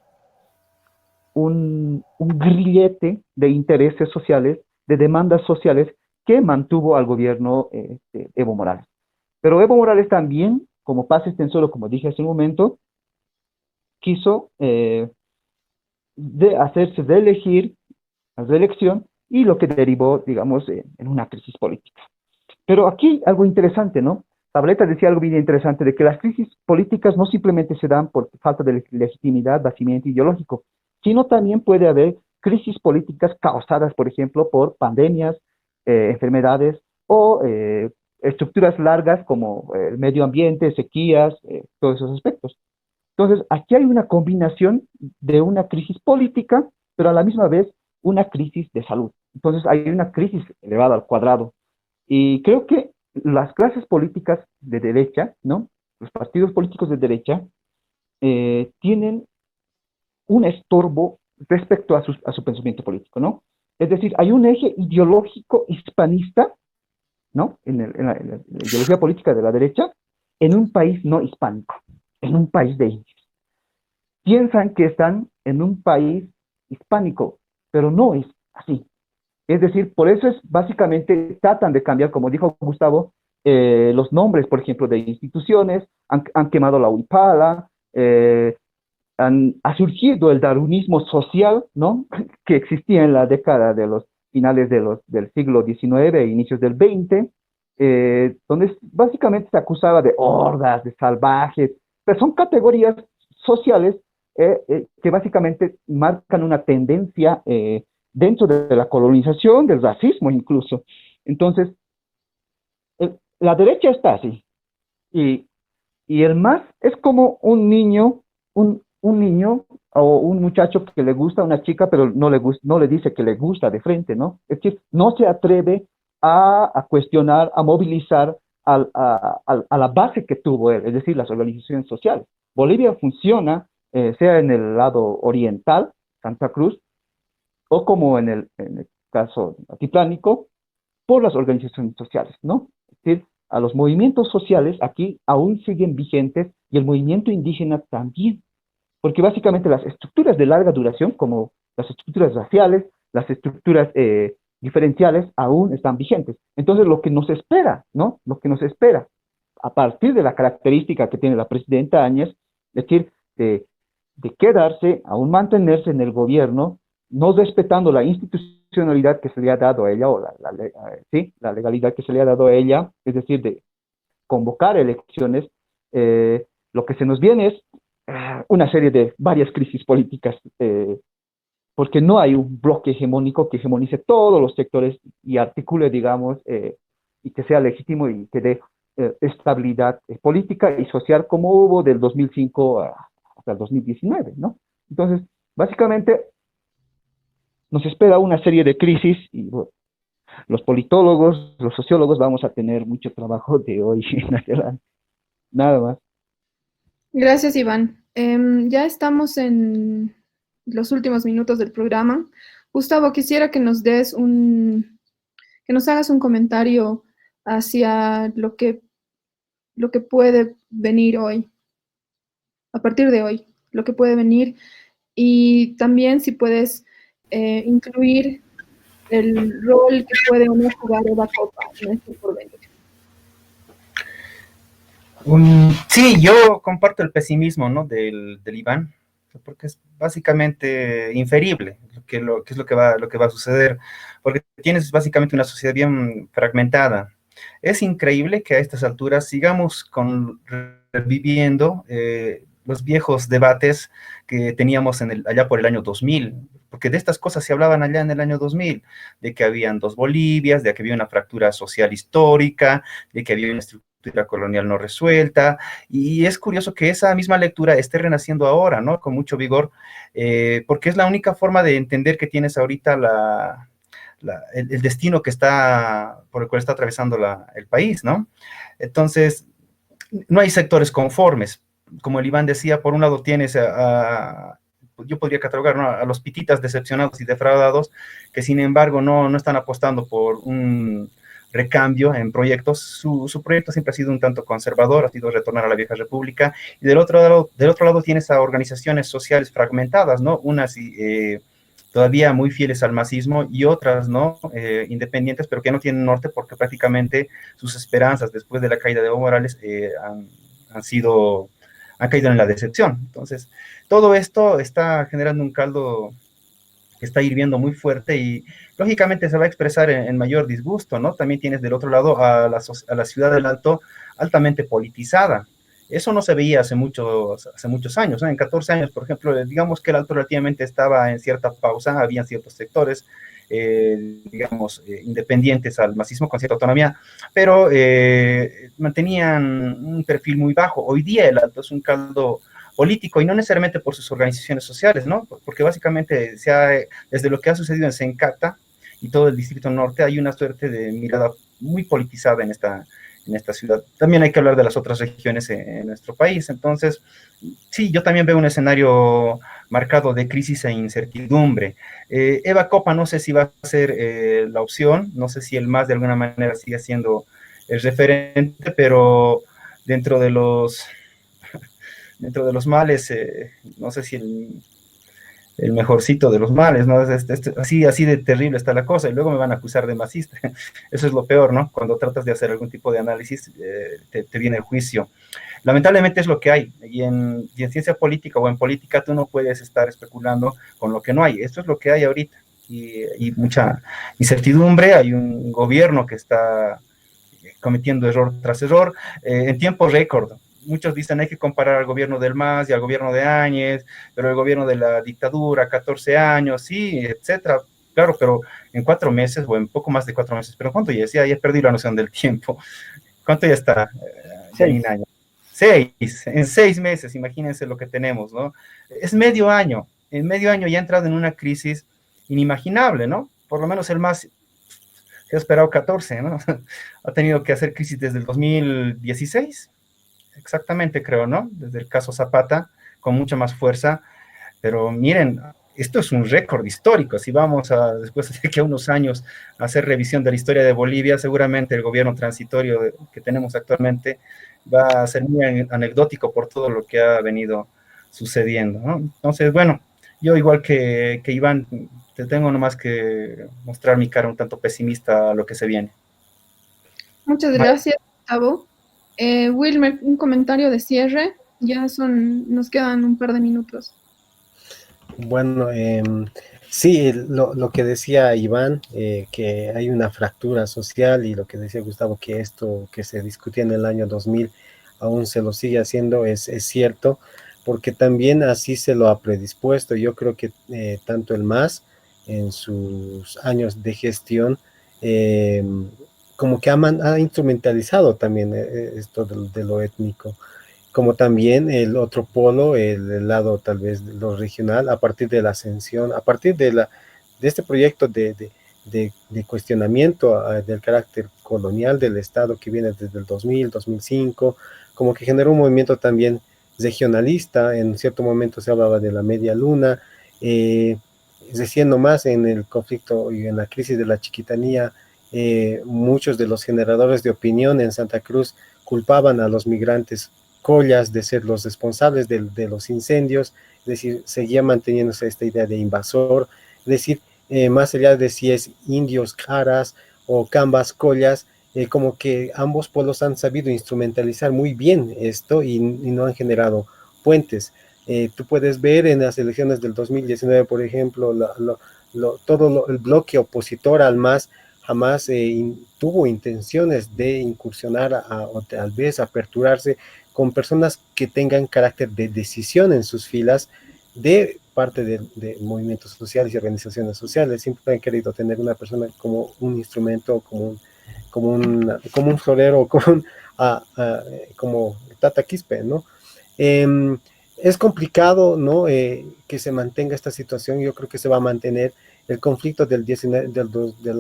grillete de intereses sociales, de demandas sociales que mantuvo al gobierno de Evo Morales. Pero Evo Morales también, como Paz Estenssoro, como dije hace un momento, quiso hacerse reelegir, la reelección, y lo que derivó, digamos, en una crisis política. Pero aquí algo interesante, ¿no? Zabaleta decía algo bien interesante, de que las crisis políticas no simplemente se dan por falta de legitimidad, vaciamiento ideológico, sino también puede haber crisis políticas causadas, por ejemplo, por pandemias, enfermedades o estructuras largas como el medio ambiente, sequías, todos esos aspectos. Entonces, aquí hay una combinación de una crisis política, pero a la misma vez una crisis de salud. Entonces, hay una crisis elevada al cuadrado. Y creo que las clases políticas de derecha, ¿no? Los partidos políticos de derecha tienen un estorbo respecto a su pensamiento político, ¿no? Es decir, hay un eje ideológico hispanista, ¿no? En la ideología política de la derecha, en un país no hispánico, en un país de indios. Piensan que están en un país hispánico, pero no es así. Es decir, por eso es básicamente tratan de cambiar, como dijo Gustavo, los nombres, por ejemplo, de instituciones, han quemado la Huipala, ha surgido el darwinismo social, ¿no? Que existía en la década de los finales del siglo XIX e inicios del XX, donde básicamente se acusaba de hordas, de salvajes, pero son categorías sociales que básicamente marcan una tendencia dentro de la colonización, del racismo incluso. Entonces, la derecha está así, y, y el MAS es como un niño, un niño o un muchacho que le gusta a una chica, pero no le dice que le gusta de frente, ¿no? Es decir, no se atreve a cuestionar, a movilizar a la base que tuvo él, es decir, las organizaciones sociales. Bolivia funciona, sea en el lado oriental, Santa Cruz, o como en el caso altiplánico, por las organizaciones sociales, ¿no? Es decir, a los movimientos sociales aquí aún siguen vigentes y el movimiento indígena también, porque básicamente las estructuras de larga duración, como las estructuras raciales, las estructuras diferenciales, aún están vigentes. Entonces, lo que nos espera, ¿no? Lo que nos espera, a partir de la característica que tiene la presidenta Áñez, es decir, de quedarse, aún mantenerse en el gobierno, no respetando la institucionalidad que se le ha dado a ella, o la legalidad que se le ha dado a ella, es decir, de convocar elecciones, lo que se nos viene es una serie de varias crisis políticas, porque no hay un bloque hegemónico que hegemonice todos los sectores y articule, digamos, y que sea legítimo y que dé estabilidad política y social como hubo del 2005 hasta el 2019, ¿no? Entonces, básicamente, nos espera una serie de crisis y bueno, los politólogos, los sociólogos vamos a tener mucho trabajo de hoy en adelante. Nada más. Gracias, Iván. Ya estamos en los últimos minutos del programa. Gustavo, quisiera que nos que nos hagas un comentario hacia lo que puede venir hoy, a partir de hoy, lo que puede venir, y también si puedes incluir el rol que puede o no jugar Eva Copa en este porvenir. Sí, yo comparto el pesimismo, ¿no? del Iván, porque es básicamente inferible que es lo que va a suceder, porque tienes básicamente una sociedad bien fragmentada. Es increíble que a estas alturas sigamos reviviendo los viejos debates que teníamos allá por el año 2000, porque de estas cosas se hablaban allá en el año 2000, de que habían dos Bolivias, de que había una fractura social histórica, de que había una estructura colonial no resuelta, y es curioso que esa misma lectura esté renaciendo ahora, ¿no? Con mucho vigor, porque es la única forma de entender que tienes ahorita el destino por el cual está atravesando el país, ¿no? Entonces, no hay sectores conformes. Como el Iván decía, por un lado tienes yo podría catalogar, ¿no?, a los pititas decepcionados y defraudados, que sin embargo no están apostando por un recambio en proyectos. Su proyecto siempre ha sido un tanto conservador, ha sido retornar a la vieja república, y del otro lado tienes a organizaciones sociales fragmentadas, ¿no? Unas todavía muy fieles al masismo y otras, ¿no? Independientes, pero que no tienen norte porque prácticamente sus esperanzas después de la caída de Evo Morales han caído en la decepción. Entonces, todo esto está generando un caldo que está hirviendo muy fuerte y lógicamente se va a expresar en mayor disgusto, ¿no? También tienes del otro lado a la ciudad del Alto altamente politizada. Eso no se veía hace muchos años, ¿no? En 14 años, por ejemplo, digamos que el Alto relativamente estaba en cierta pausa, habían ciertos sectores, digamos, independientes al masismo con cierta autonomía, pero mantenían un perfil muy bajo. Hoy día el Alto es un caldo político y no necesariamente por sus organizaciones sociales, ¿no? Porque básicamente desde lo que ha sucedido en Sencata y todo el Distrito Norte hay una suerte de mirada muy politizada en en esta ciudad. También hay que hablar de las otras regiones en nuestro país. Entonces, sí, yo también veo un escenario marcado de crisis e incertidumbre. Eva Copa no sé si va a ser la opción, no sé si el MAS de alguna manera sigue siendo el referente, pero dentro de los, dentro de los males, no sé si el mejorcito de los males, ¿no? Así de terrible está la cosa, y luego me van a acusar de masista. Eso es lo peor, ¿no? Cuando tratas de hacer algún tipo de análisis, te viene el juicio. Lamentablemente es lo que hay, y en ciencia política o en política tú no puedes estar especulando con lo que no hay. Esto es lo que hay ahorita, y mucha incertidumbre. Hay un gobierno que está cometiendo error tras error, en tiempo récord. Muchos dicen hay que comparar al gobierno del MAS y al gobierno de Áñez, pero el gobierno de la dictadura, 14 años, sí, etcétera. Claro, pero en 4 meses, o en poco más de 4 meses, pero ¿cuánto ya decía? Ya perdí la noción del tiempo. ¿Cuánto ya está, Janina? 6, en 6 meses, imagínense lo que tenemos, ¿no? Es medio año, en medio año ya ha entrado en una crisis inimaginable, ¿no? Por lo menos el MAS se ha esperado 14, ¿no? Ha tenido que hacer crisis desde el 2016, exactamente creo, ¿no? Desde el caso Zapata, con mucha más fuerza, pero miren, esto es un récord histórico. Si vamos a, después de que unos años, a hacer revisión de la historia de Bolivia, seguramente el gobierno transitorio que tenemos actualmente va a ser muy anecdótico por todo lo que ha venido sucediendo, ¿no? Entonces, bueno, yo igual que Iván, te tengo nomás que mostrar mi cara un tanto pesimista a lo que se viene. Muchas gracias, Gustavo. Wilmer, un comentario de cierre. Nos quedan un par de minutos. Bueno, sí, lo que decía Iván, que hay una fractura social, y lo que decía Gustavo, que esto que se discutía en el año 2000 aún se lo sigue haciendo, es cierto, porque también así se lo ha predispuesto. Yo creo que tanto el MAS en sus años de gestión, eh, como que ha instrumentalizado también esto de lo étnico, como también el otro polo, el lado tal vez de lo regional, a partir de la ascensión, a partir de este proyecto de cuestionamiento del carácter colonial del Estado que viene desde el 2000, 2005, como que generó un movimiento también regionalista. En cierto momento se hablaba de la media luna, es decir, nomás en el conflicto y en la crisis de la Chiquitanía, muchos de los generadores de opinión en Santa Cruz culpaban a los migrantes collas de ser los responsables de los incendios. Es decir, seguía manteniéndose esta idea de invasor. Es decir, más allá de si es indios caras o cambas collas, como que ambos pueblos han sabido instrumentalizar muy bien esto, y no han generado puentes. Tú puedes ver en las elecciones del 2019, por ejemplo, el bloque opositor al MAS jamás tuvo intenciones de incursionar o tal vez aperturarse con personas que tengan carácter de decisión en sus filas de parte de movimientos sociales y organizaciones sociales. Siempre han querido tener una persona como un instrumento, como un florero, como Tata Quispe, ¿no? Es complicado, ¿no? Que se mantenga esta situación. Yo creo que se va a mantener. El conflicto del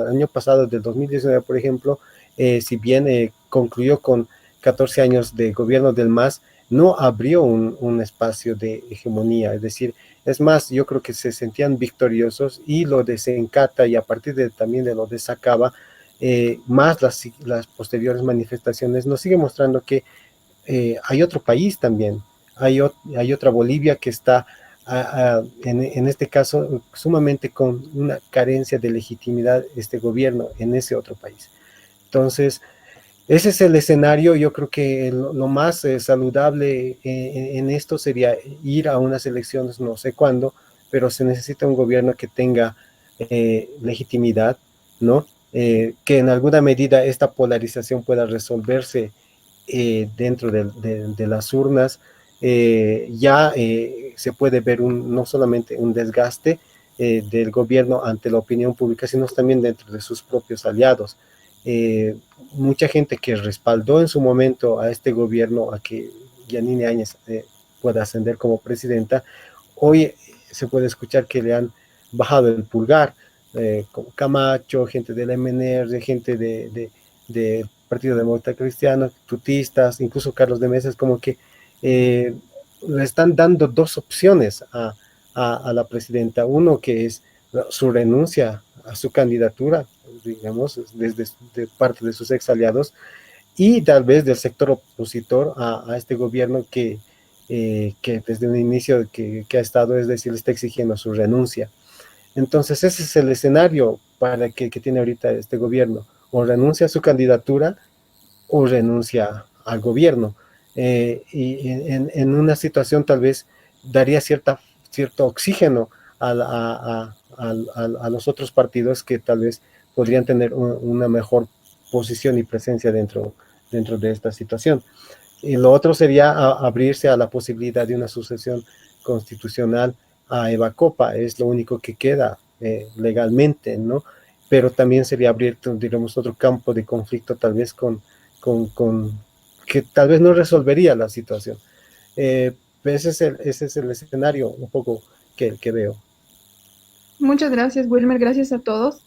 año pasado, del 2019, por ejemplo, si bien concluyó con 14 años de gobierno del MAS, no abrió un espacio de hegemonía. Es decir, es más, yo creo que se sentían victoriosos, y lo de Sencata, y a partir también de lo de Sacaba, más las posteriores manifestaciones, nos sigue mostrando que hay otro país también, hay otra Bolivia que está en este caso sumamente con una carencia de legitimidad este gobierno en ese otro país. Entonces, ese es el escenario. Yo creo que lo más saludable en esto sería ir a unas elecciones, no sé cuándo, pero se necesita un gobierno que tenga legitimidad, ¿no? Que en alguna medida esta polarización pueda resolverse dentro de las urnas. Se puede ver no solamente un desgaste del gobierno ante la opinión pública, sino también dentro de sus propios aliados. Mucha gente que respaldó en su momento a este gobierno, a que Yanine Áñez pueda ascender como presidenta, hoy se puede escuchar que le han bajado el pulgar, como Camacho, gente del MNR, gente de Partido Demócrata Cristiano, tutistas, incluso Carlos de Mesa, es como que le están dando dos opciones a la presidenta. Uno que es su renuncia a su candidatura, digamos, desde de parte de sus ex aliados, y tal vez del sector opositor a este gobierno que desde un inicio que ha estado, es decir, está exigiendo su renuncia. Entonces ese es el escenario para que tiene ahorita este gobierno: o renuncia a su candidatura o renuncia al gobierno. Y en una situación tal vez daría cierto oxígeno a los otros partidos que tal vez podrían tener una mejor posición y presencia dentro de esta situación. Y lo otro sería abrirse a la posibilidad de una sucesión constitucional a Eva Copa. Es lo único que queda legalmente, ¿no? Pero también sería abrir, digamos, otro campo de conflicto tal vez con que tal vez no resolvería la situación. Ese es el escenario un poco que veo. Muchas gracias, Wilmer. Gracias a todos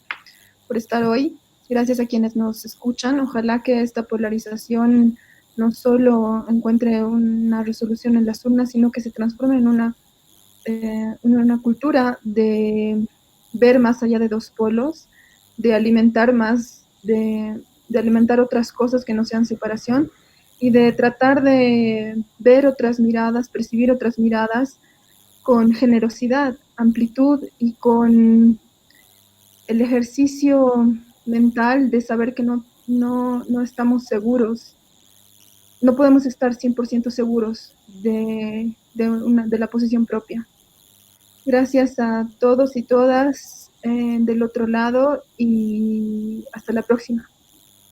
por estar hoy. Gracias a quienes nos escuchan. Ojalá que esta polarización no solo encuentre una resolución en las urnas, sino que se transforme en una cultura de ver más allá de dos polos, de alimentar más, de alimentar otras cosas que no sean separación y de tratar de ver otras miradas, percibir otras miradas con generosidad, amplitud y con el ejercicio mental de saber que no estamos seguros, no podemos estar 100% seguros de la posición propia. Gracias a todos y todas del otro lado y hasta la próxima.